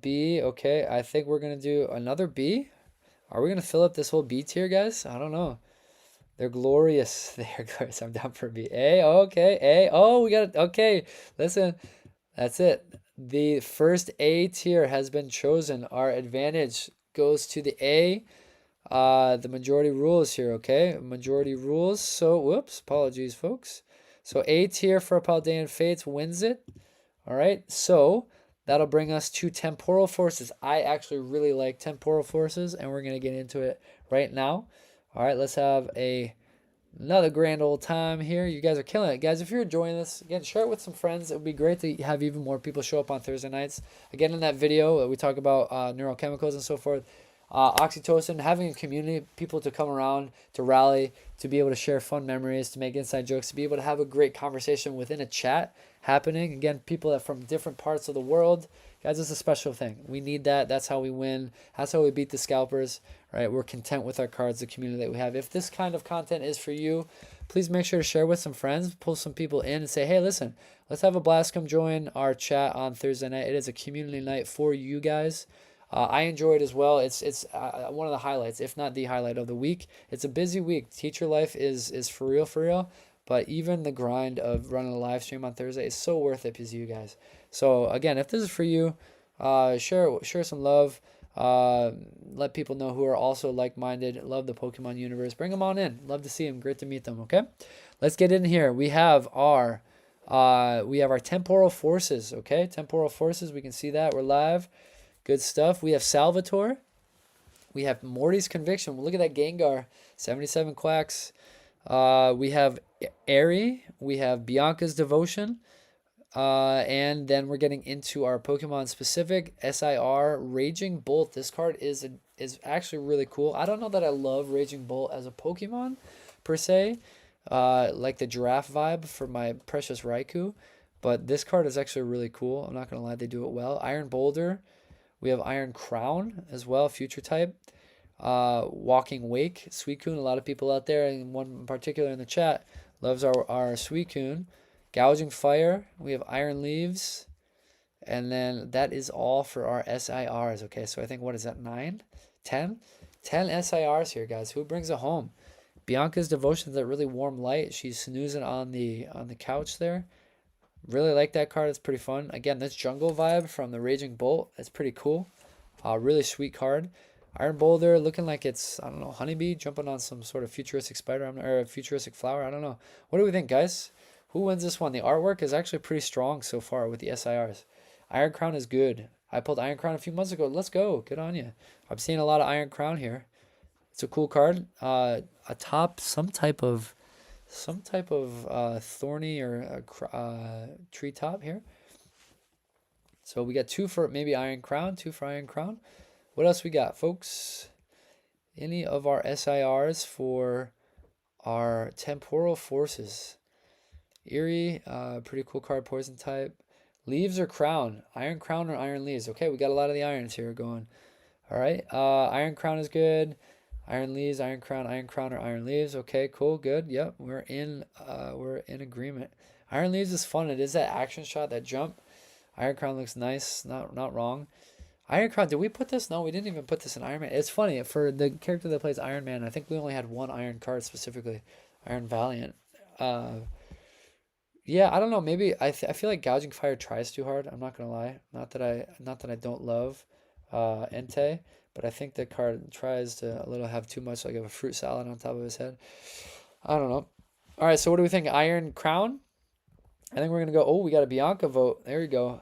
B. Okay, I think we're going to do another B. Are we going to fill up this whole B tier, guys? I don't know. They're glorious. They're glorious. I'm down for B. A, okay, A. Oh, we got it. Okay, listen. That's it. The first A tier has been chosen. Our advantage goes to the A. The majority rules here, okay? Majority rules. So, whoops. Apologies, folks. So, A tier for Paldean Fates wins it. All right, so that'll bring us to temporal forces. I actually really like temporal forces, and we're going to get into it right now. All right, let's have another grand old time here. You guys are killing it. Guys, if you're enjoying this, again, share it with some friends. It would be great to have even more people show up on Thursday nights. Again, in that video, we talk about neurochemicals and so forth. Oxytocin, having a community, people to come around, to rally, to be able to share fun memories, to make inside jokes, to be able to have a great conversation within a chat happening. Again, people that from different parts of the world. Guys, it's a special thing. We need that. That's how we win. That's how we beat the scalpers, right? We're content with our cards, the community that we have. If this kind of content is for you, please make sure to share with some friends, pull some people in and say, hey, listen, let's have a blast. Come join our chat on Thursday night. It is a community night for you guys. I enjoy it as well. It's one of the highlights, if not the highlight of the week. It's a busy week. Teacher life is for real, for real. But even the grind of running a live stream on Thursday is so worth it because of you guys. So again, if this is for you, share some love. Let people know who are also like-minded, love the Pokemon universe. Bring them on in. Love to see them. Great to meet them. Okay, let's get in here. We have our temporal forces. Okay, temporal forces. We can see that we're live. Good stuff. We have Salvatore. We have Morty's Conviction. Look at that Gengar. 77 Quacks. We have Airy. We have Bianca's Devotion. And then we're getting into our Pokemon specific SIR Raging Bolt. This card is actually really cool. I don't know that I love Raging Bolt as a Pokemon per se, like the giraffe vibe for my precious Raikou, but this card is actually really cool. I'm not gonna lie, they do it well. Iron Boulder. We have Iron Crown as well, future type. Walking Wake, Suicune. A lot of people out there, and one in particular in the chat, loves our Suicune. Gouging Fire. We have Iron Leaves. And then that is all for our SIRs. Okay, so I think, what is that, 9? 10? 10 SIRs here, guys. Who brings it home? Bianca's Devotion, that really warm light. She's snoozing on the couch there. Really like that card. It's pretty fun. Again, this jungle vibe from the Raging Bolt. That's pretty cool. Really sweet card. Iron Boulder looking like it's, I don't know, honeybee jumping on some sort of futuristic spider or a futuristic flower. I don't know. What do we think, guys? Who wins this one? The artwork is actually pretty strong so far with the SIRs. Iron Crown is good. I pulled Iron Crown a few months ago. Let's go. Good on you. I'm seeing a lot of Iron Crown here. It's a cool card. Atop some type of thorny or treetop here. So we got 2 for maybe Iron Crown, 2 for Iron Crown. What else we got, folks? Any of our SIRs for our temporal forces? Eerie, pretty cool card, poison type. Leaves or crown? Iron Crown or Iron Leaves? Okay, we got a lot of the irons here going. All right, Iron Crown is good. Iron Leaves, Iron Crown, or Iron Leaves. Okay, cool, good. Yep, we're in agreement. Iron Leaves is fun. It is that action shot, that jump. Iron Crown looks nice, not wrong. Iron Crown, did we put this? No, we didn't even put this in Iron Man. It's funny, for the character that plays Iron Man, I think we only had one Iron card specifically, Iron Valiant. Yeah, I don't know. Maybe I feel like Gouging Fire tries too hard. I'm not gonna lie. Not that I don't love Entei, but I think the card tries to a little have too much, like of a fruit salad on top of his head. I don't know. All right, so what do we think? Iron Crown? I think we're gonna go. Oh, we got a Bianca vote. There you go.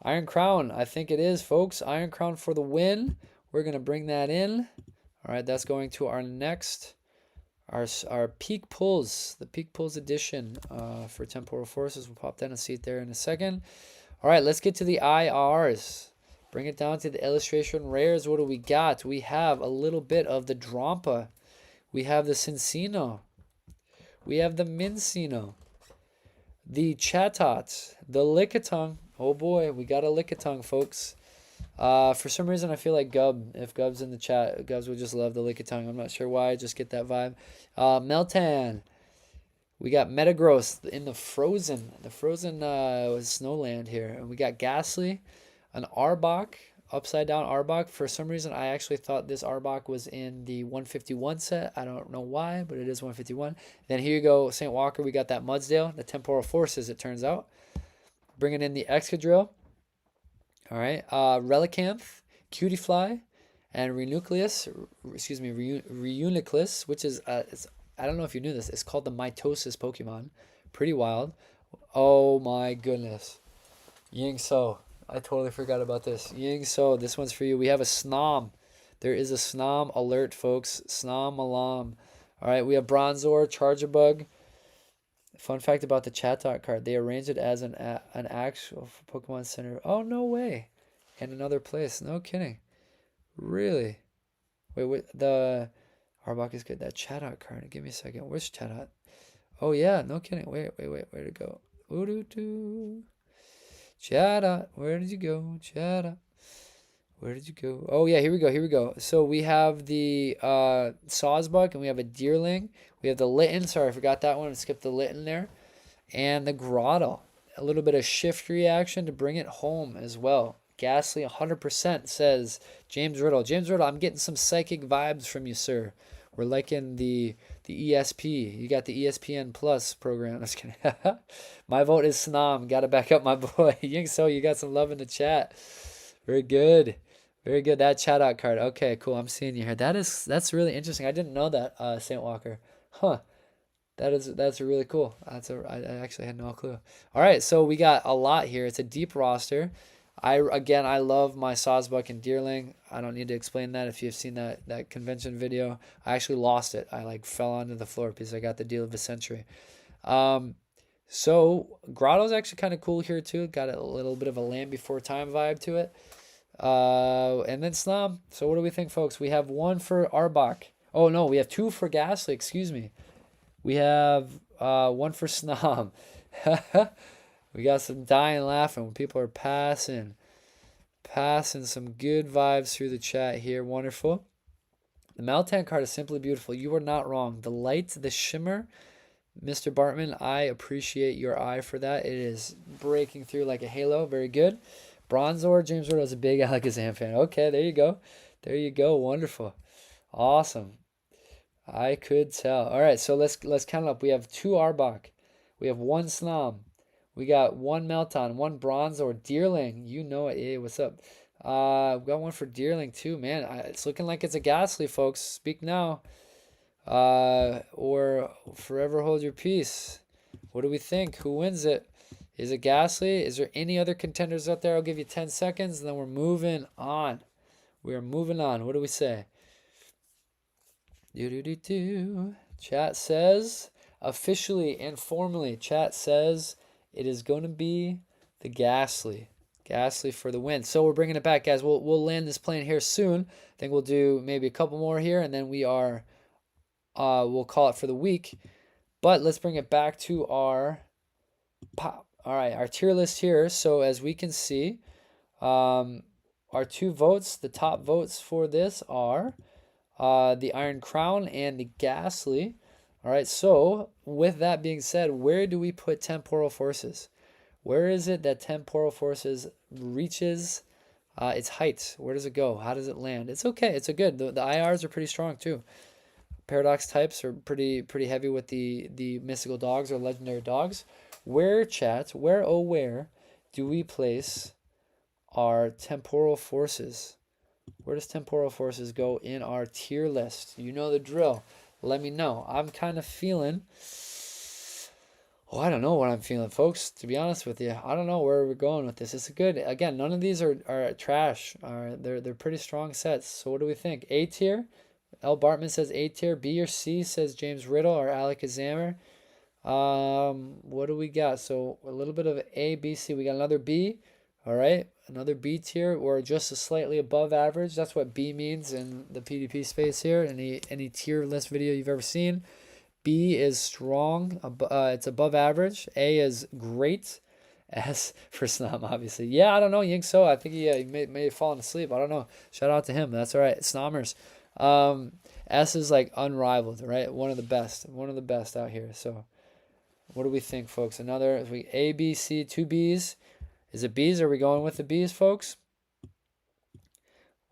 Iron Crown. I think it is, folks. Iron Crown for the win. We're gonna bring that in. All right, that's going to our next. Our Peak Pulls, the Peak Pulls edition for Temporal Forces. We'll pop that in a seat there in a second. All right, let's get to the IRs. Bring it down to the illustration rares. What do we got? We have a little bit of the Drampa. We have the Cincino. We have the Mincino. The Chatot. The Lickitung. Oh boy, we got a Lickitung, folks. For some reason, I feel like if Gub's in the chat, Gubs would just love the Lickitung. I'm not sure why, I just get that vibe. Meltan. We got Metagross in the Frozen. The Frozen was Snowland here. And we got Ghastly, an Arbok, upside down Arbok. For some reason, I actually thought this Arbok was in the 151 set. I don't know why, but it is 151. Then here you go, St. Walker. We got that Mudsdale, the Temporal Forces, it turns out. Bringing in the Excadrill. All right, Relicanth, Cutiefly, and Reuniclus, which is, I don't know if you knew this, it's called the Mitosis Pokemon. Pretty wild. Oh my goodness. Ying So. I totally forgot about this. Ying So, this one's for you. We have a Snom. There is a Snom alert, folks. Snom alarm. All right, we have Bronzor, Charjabug. Fun fact about the chat talk card: they arranged it as an actual Pokemon Center. Oh no way! In another place. No kidding. Really? Wait. The Arbok is good. That chat out card. Give me a second. Where's chat out? Oh yeah. No kidding. Wait. Where to go? Ooh doo doo. Chat out. Where did you go? Chat out. Where did you go? Oh yeah, here we go. So we have the Sawsbuck and we have a Deerling. We have the Litten. Sorry, I forgot that one. I skipped the Litten there. And the Grotto. A little bit of shift reaction to bring it home as well. Ghastly 100% says James Riddle. James Riddle, I'm getting some psychic vibes from you, sir. We're liking the ESP. You got the ESPN Plus program. Just kidding. My vote is Snom. Got to back up my boy. Ying So, you got some love in the chat. Very good. Very good. That chat out card. Okay, cool. I'm seeing you here. That's really interesting. I didn't know that, Saint Walker. Huh. That's really cool. I actually had no clue. All right, so we got a lot here. It's a deep roster. I love my Sawsbuck and Deerling. I don't need to explain that if you've seen that convention video. I actually lost it. I like fell onto the floor because I got the deal of the century. So Grotto's actually kind of cool here too. Got a little bit of a Land Before Time vibe to it. And then Snom. So what do we think, folks? We have one for Arbok. Oh no, we have two for Ghastly. Excuse me. We have one for Snom. We got some dying laughing when people are passing some good vibes through the chat here. Wonderful. The Meltan card is simply beautiful. You are not wrong. The light, the shimmer, Mr. Bartman, I appreciate your eye for that. It is breaking through like a halo. Very good. Bronzor, James Riddle is a big Alakazam fan. Okay, there you go. There you go. Wonderful. Awesome. I could tell. All right, so let's count it up. We have two Arbok. We have one Snom. We got one Melton, one Bronzor, Deerling. You know it. Hey, what's up? We got one for Deerling too, man. It's looking like it's a Ghastly, folks. Speak now. Or forever hold your peace. What do we think? Who wins it? Is it Ghastly? Is there any other contenders out there? I'll give you 10 seconds and then we're moving on. We are moving on. What do we say? Chat says, officially and formally, chat says it is going to be the Ghastly. Ghastly for the win. So we're bringing it back, guys. We'll land this plane here soon. I think we'll do maybe a couple more here, and then we'll call it for the week. But let's bring it back to our pop. All right, our tier list here. So as we can see, our two votes, the top votes for this are the Iron Crown and the Ghastly. All right, so with that being said, where do we put Temporal Forces? Where is it that Temporal Forces reaches its height? Where does it go? How does it land? It's okay. It's a good. The IRs are pretty strong too. Paradox types are pretty heavy with the mystical dogs or legendary dogs. Where, chat, where do we place our Temporal Forces? Where does Temporal Forces go in our tier list? You know the drill. Let me know. I'm kind of feeling... I don't know what I'm feeling, folks. To be honest with you, I don't know where we're going with this. It's a good... Again, none of these are trash. They're pretty strong sets. So what do we think? A tier? L. Bartman says A tier. B or C says James Riddle or Alakazam. What do we got? So a little bit of A, B, C. We got another B. All right, another B tier or just a slightly above average. That's what B means in the PdP space here. Any tier list video you've ever seen. B is strong. It's above average. A is great. S for Snom, obviously. Yeah, I don't know. Ying So, I think he may have fallen asleep. I don't know. Shout out to him. That's all right. Snommers. S is like unrivaled, right? One of the best out here. So what do we think, folks? Another A, B, C, two Bs. Is it Bs? Are we going with the Bs, folks?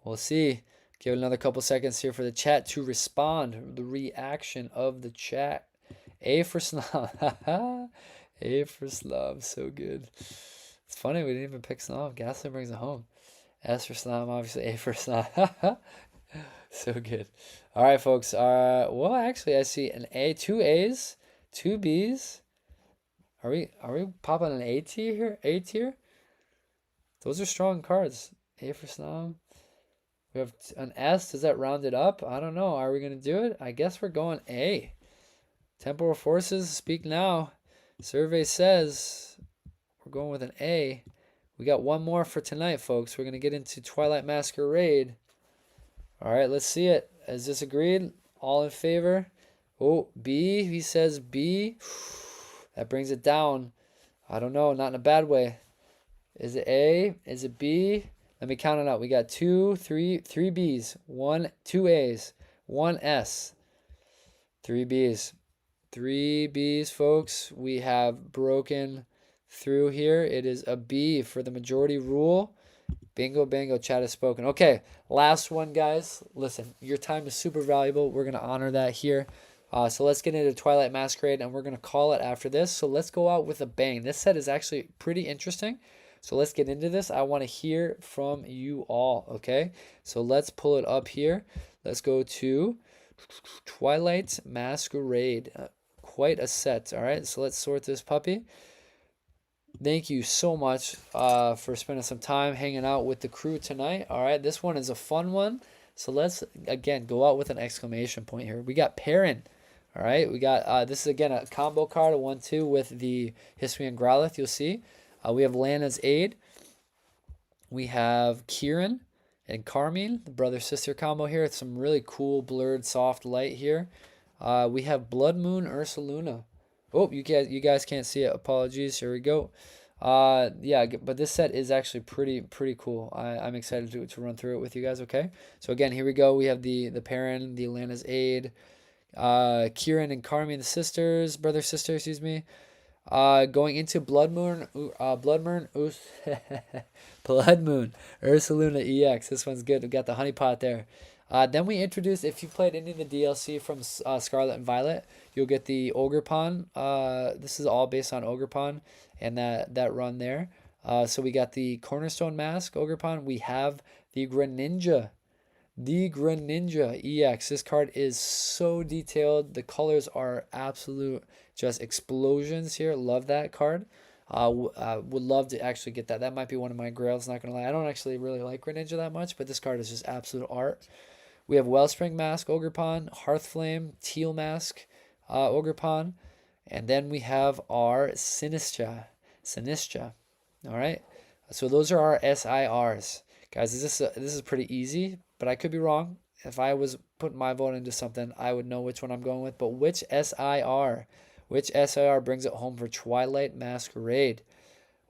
We'll see. Give it another couple seconds here for the chat to respond. The reaction of the chat. A for Snom. A for Snom. So good. It's funny we didn't even pick Snom. Ghastly brings it home. S for Snom, obviously. A for Snom. So good. All right, folks. Well, actually, I see an A, two A's, two B's. Are we popping an A tier here? A tier? Those are strong cards. A for Snom. We have an S. Does that round it up? I don't know. Are we going to do it? I guess we're going A. Temporal Forces, speak now. Survey says we're going with an A. We got one more for tonight, folks. We're going to get into Twilight Masquerade. All right, let's see it. Is this agreed? All in favor? Oh, B. He says B. That brings it down. I don't know. Not in a bad way. Is it A? Is it B? Let me count it out. We got three B's, two A's, one S, three B's. Three B's, folks. We have broken through here. It is a B for the majority rule. Bingo, bango, chat has spoken. Okay, last one, guys. Listen, your time is super valuable. We're going to honor that here. So let's get into Twilight Masquerade, and we're going to call it after this. So let's go out with a bang. This set is actually pretty interesting. So let's get into this. I want to hear from you all, okay? So let's pull it up here. Let's go to Twilight Masquerade. Quite a set, all right? So let's sort this puppy. Thank you so much for spending some time hanging out with the crew tonight, all right? This one is a fun one. So let's, again, go out with an exclamation point here. We got Perrin, all right? We got, this is, again, a combo card, a 1-2 with the History and Growlithe, you'll see. We have Lana's Aid. We have Kieran and Carmine, the brother-sister combo here. It's some really cool blurred soft light here. We have Blood Moon Ursaluna. Oh, you guys can't see it. Apologies. Here we go. Yeah, but this set is actually pretty cool. I'm excited to run through it with you guys, okay? So again, here we go. We have the Perrin, the Lana's Aid, Kieran and Carmine, the sisters, brother-sister, excuse me. Going into Blood Moon Ursaluna EX. This one's good. We got the honey pot there. Then we introduced, if you played any of the DLC from Scarlet and Violet, you'll get the Ogerpon. This is all based on Ogerpon and that run there. So we got the Cornerstone Mask Ogerpon. We have the Greninja. The Greninja EX. This card is so detailed. The colors are absolute just explosions here. Love that card. Would love to actually get that. That might be one of my grails, not going to lie. I don't actually really like Greninja that much, but this card is just absolute art. We have Wellspring Mask Ogerpon, Hearthflame, Teal Mask Ogerpon, and then we have our Sinistra. All right. So those are our SIRs. Guys, this is pretty easy, but I could be wrong. If I was putting my vote into something, I would know which one I'm going with. But which SIR brings it home for Twilight Masquerade?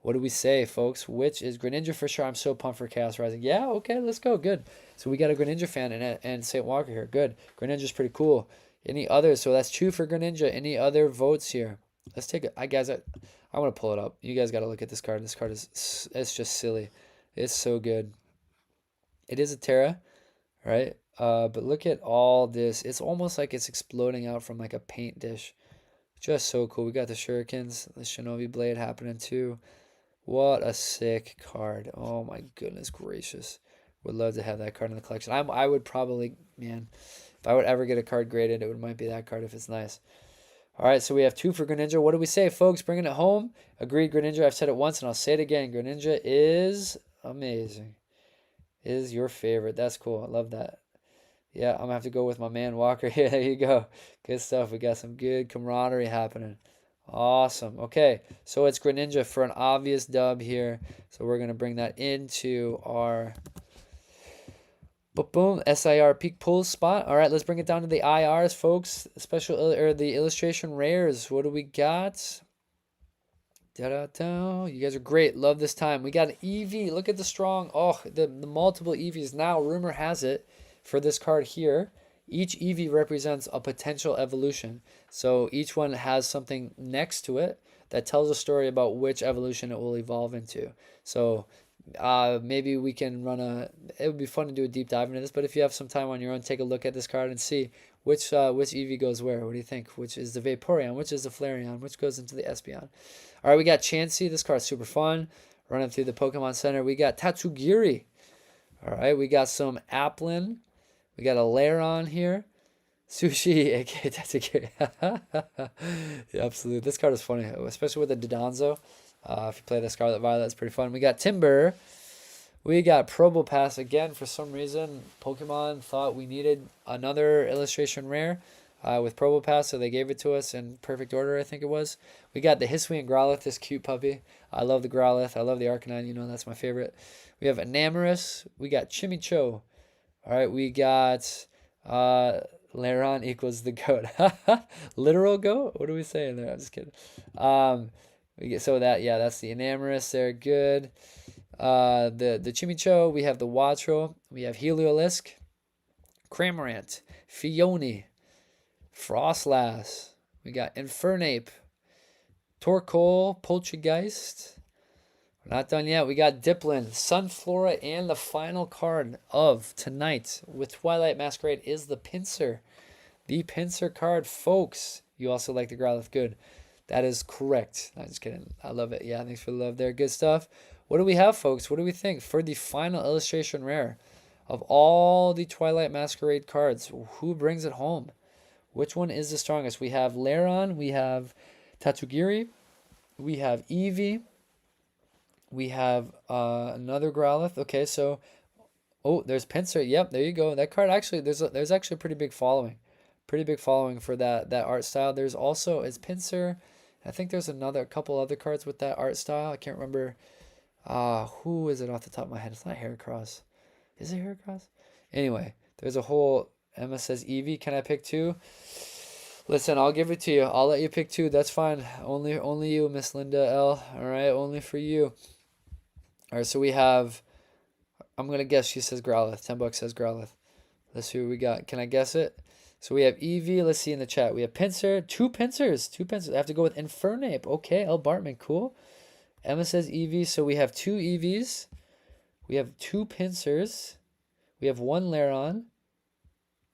What do we say, folks? Which is Greninja for sure? I'm so pumped for Chaos Rising. Yeah, okay, let's go. Good. So we got a Greninja fan and St. Walker here. Good. Greninja's pretty cool. Any others? So that's 2 for Greninja. Any other votes here? Let's take it. Guys, I want to pull it up. You guys got to look at this card. This card it's just silly. It's so good. It is a Terra, right? But look at all this. It's almost like it's exploding out from like a paint dish. Just so cool. We got the Shurikens, the Shinobi Blade happening too. What a sick card. Oh my goodness gracious. Would love to have that card in the collection. I would probably, man, if I would ever get a card graded, it might be that card if it's nice. All right, so we have 2 for Greninja. What do we say, folks? Bringing it home. Agreed, Greninja. I've said it once and I'll say it again. Greninja is amazing. Is your favorite. That's cool. I love that. Yeah, I'm going to have to go with my man Walker here. There you go. Good stuff. We got some good camaraderie happening. Awesome. Okay, so it's Greninja for an obvious dub here. So we're going to bring that into our boom SIR peak pull spot. All right, let's bring it down to the IRs, folks. The illustration rares. What do we got? Da-da-da. You guys are great. Love this time. We got an EV. Look at the strong. Oh, the multiple EVs. Now, rumor has it for this card here, each EV represents a potential evolution. So each one has something next to it that tells a story about which evolution it will evolve into. So maybe we can it would be fun to do a deep dive into this, but if you have some time on your own, take a look at this card and see which EV goes where. What do you think? Which is the Vaporeon? Which is the Flareon? Which goes into the Espeon? All right, we got Chansey. This card's super fun. Running through the Pokemon Center. We got Tatsugiri. All right, we got some Applin. We got a Lairon here. Sushi, aka Tatsugiri. Yeah, absolutely. This card is funny, especially with the Dodonzo. If you play the Scarlet Violet, it's pretty fun. We got Timber. We got Probopass again. For some reason, Pokemon thought we needed another illustration rare with Probopass, so they gave it to us in perfect order, I think it was. We got the Hisuian Growlithe, this cute puppy. I love the Growlithe. I love the Arcanine. You know, that's my favorite. We have Enamorus. We got Chimicho. All right, we got Lairon equals the goat. Literal goat? What are we saying there? I'm just kidding. That's the Enamorus there. Good. The Chimicho, we have the Watro, we have Heliolisk, Cramorant, Fione, Frostlass, we got Infernape, Torkoal, Poltergeist. We're not done yet. We got Dipplin, Sunflora, and the final card of tonight with Twilight Masquerade is the Pinsir. The Pinsir card, folks. You also like the Growlithe. Good. That is correct. I'm just kidding. I love it. Yeah, thanks for the love there. Good stuff. What do we have, folks? What do we think for the final illustration rare of all the Twilight Masquerade cards? Who brings it home? Which one is the strongest? We have Lairon, we have Tatsugiri, we have Eevee, we have another Growlithe. Okay, so there's Pinsir. Yep, there you go. That card actually there's actually a pretty big following. Pretty big following for that art style. There's also is Pinsir. I think there's a couple other cards with that art style. I can't remember. Who is it off the top of my head? It's not Heracross. Is it Heracross? Anyway, there's a whole. Emma says Eevee. Can I pick two? Listen, I'll give it to you. I'll let you pick two. That's fine. Only you, Miss Linda L. All right, only for you. All right, so we have. I'm gonna guess she says Growlithe. $10 says Growlithe. Let's see what we got. Can I guess it? So we have Eevee. Let's see in the chat. We have Pinsir. Two Pinsers. I have to go with Infernape. Okay, L. Bartman. Cool. Emma says Eevee. So we have two Eevees. We have two Pinsirs. We have one Lairon.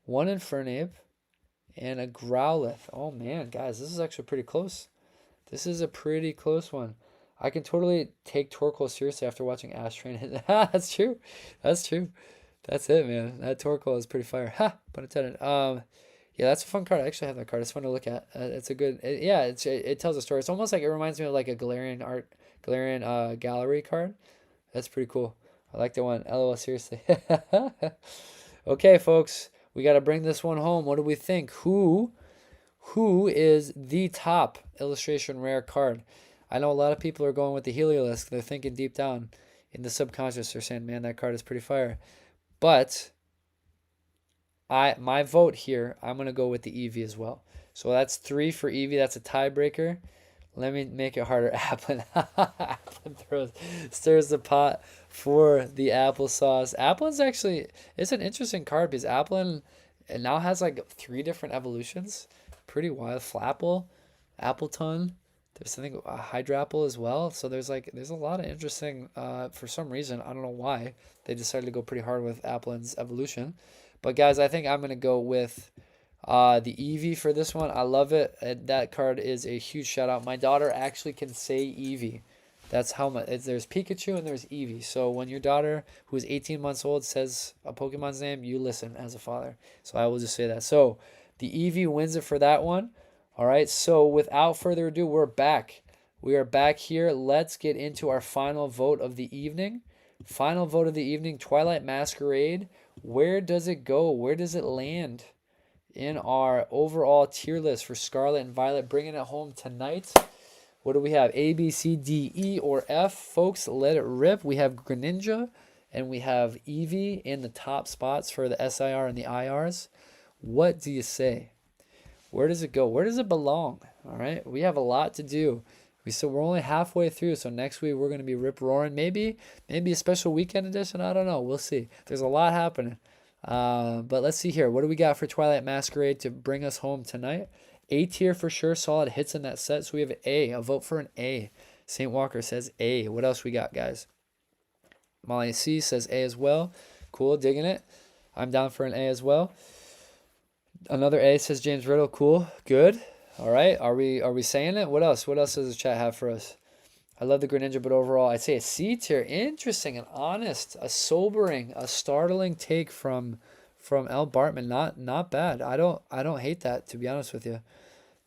One Infernape. And a Growlithe. Oh, man, guys. This is actually pretty close. This is a pretty close one. I can totally take Torkoal seriously after watching Ash Train. That's true. That's true. That's it, man. That Torkoal is pretty fire. Ha! Pun intended. Yeah, that's a fun card. I actually have that card. It's fun to look at. It's a good. It tells a story. It's almost like it reminds me of like a Galarian gallery card. That's pretty cool. I like that one. LOL, seriously. Okay, folks, we got to bring this one home. What do we think? Who is the top illustration rare card? I know a lot of people are going with the Heliolisk. They're thinking deep down in the subconscious. They're saying, man, that card is pretty fire. But my vote here, I'm going to go with the Eevee as well. So that's 3 for Eevee. That's a tiebreaker. Let me make it harder. Applin. Applin stirs the pot for the applesauce. Applin's actually, it's an interesting card because Applin, it now has like 3 different evolutions. Pretty wild. Flapple, Appleton. There's something Hydrapple as well. So there's a lot of interesting. For some reason, I don't know why they decided to go pretty hard with Applin's evolution. But guys, I think I'm gonna go with the Eevee for this one. I love it. That card is a huge shout out. My daughter actually can say Eevee. That's how much. There's Pikachu and there's Eevee. So when your daughter, who is 18 months old, says a Pokemon's name, you listen as a father. So I will just say that. So the Eevee wins it for that one. All right. So without further ado, we're back. We are back here. Let's get into our final vote of the evening. Final vote of the evening, Twilight Masquerade. Where does it go? Where does it land in our overall tier list for Scarlet and Violet? Bringing it home tonight. What do we have? A, B, C, D, E, or F? Folks, let it rip. We have Greninja and we have Eevee in the top spots for the SIR and the IRs. What do you say? Where does it go? Where does it belong? All right. We have a lot to do. We're only halfway through, so next week we're going to be rip-roaring. Maybe a special weekend edition. I don't know. We'll see. There's a lot happening. But let's see here. What do we got for Twilight Masquerade to bring us home tonight? A tier for sure. Solid hits in that set. So we have a vote for an A. St. Walker says A. What else we got, guys? Molly C says A as well. Cool. Digging it. I'm down for an A as well. Another A says James Riddle. Cool. Good. All right. Are we saying it? What else? What else does the chat have for us? I love the Greninja, but overall, I'd say a C tier. Interesting and honest. A sobering, a startling take from L. Bartman. Not bad. I don't hate that, to be honest with you.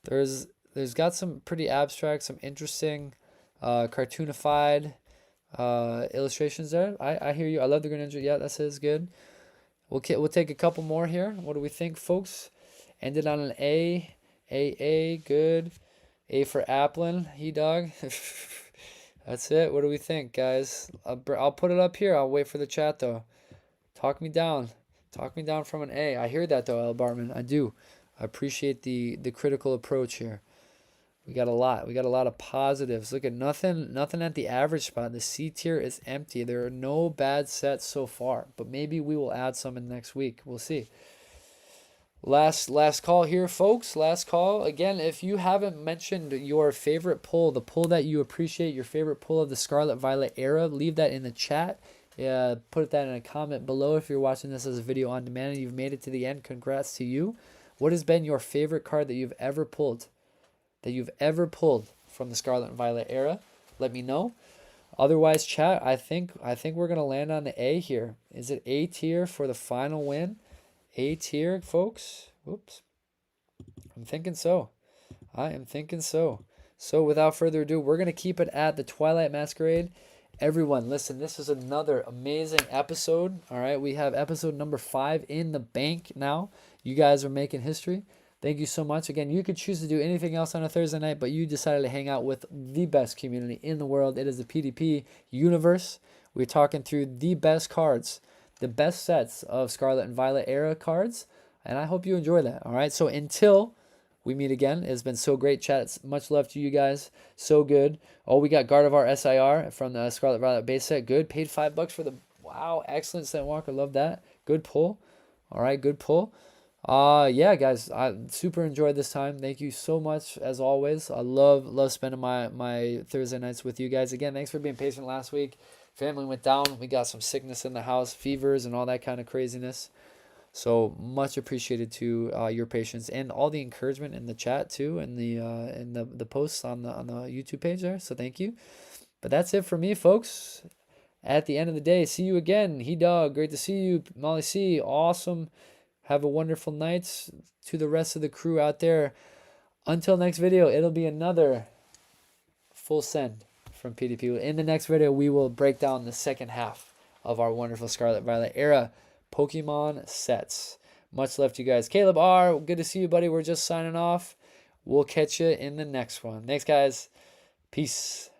There's got some pretty abstract, some interesting cartoonified illustrations there. I hear you. I love the Greninja. Yeah, that says good. We'll take a couple more here. What do we think, folks? Ended on an A. A, good. A for Applin. He dog. That's it. What do we think, guys? I'll put it up here. I'll wait for the chat, though. Talk me down. Talk me down from an A. I hear that, though, L. Bartman. I do. I appreciate the critical approach here. We got a lot. We got a lot of positives. Look at nothing at the average spot. The C tier is empty. There are no bad sets so far, but maybe we will add some in next week. We'll see. Last call here, folks. Last call. Again, if you haven't mentioned your favorite pull, the pull that you appreciate, your favorite pull of the Scarlet Violet era, leave that in the chat. Put that in a comment below if you're watching this as a video on demand and you've made it to the end. Congrats to you. What has been your favorite card that you've ever pulled? From the Scarlet and Violet era? Let me know. Otherwise, chat, I think we're gonna land on the A here. Is it A tier for the final win? A tier, folks. Whoops. I'm thinking so. I am thinking so. So without further ado, we're gonna keep it at the Twilight Masquerade. Everyone, listen, this is another amazing episode. All right, we have episode number 5 in the bank now. You guys are making history. Thank you so much. Again, you could choose to do anything else on a Thursday night, but you decided to hang out with the best community in the world. It is the PdP universe. We're talking through the best cards, the best sets of Scarlet and Violet era cards, and I hope you enjoy that. All right, so until we meet again, it's been so great, chat. Much love to you guys. So good. Oh, we got Gardevoir SIR from the Scarlet Violet base set. Good. Paid $5 for the, wow, excellent Scent Walker. Love that. Good pull. All right, good pull. Yeah, guys, I super enjoyed this time. Thank you so much as always. I love spending my Thursday nights with you guys. Again, thanks for being patient last week. Family went down. We got some sickness in the house, fevers and all that kind of craziness. So much appreciated to your patience and all the encouragement in the chat too, and the posts on the YouTube page there. So thank you. But that's it for me, folks. At the end of the day, see you again. He dog, great to see you. Molly C, awesome. Have a wonderful night. To the rest of the crew out there, until next video, it'll be another full send from PdP. In the next video, we will break down the second half of our wonderful Scarlet Violet era Pokemon sets. Much love to you guys. Caleb R, good to see you, buddy. We're just signing off. We'll catch you in the next one. Thanks, guys. Peace.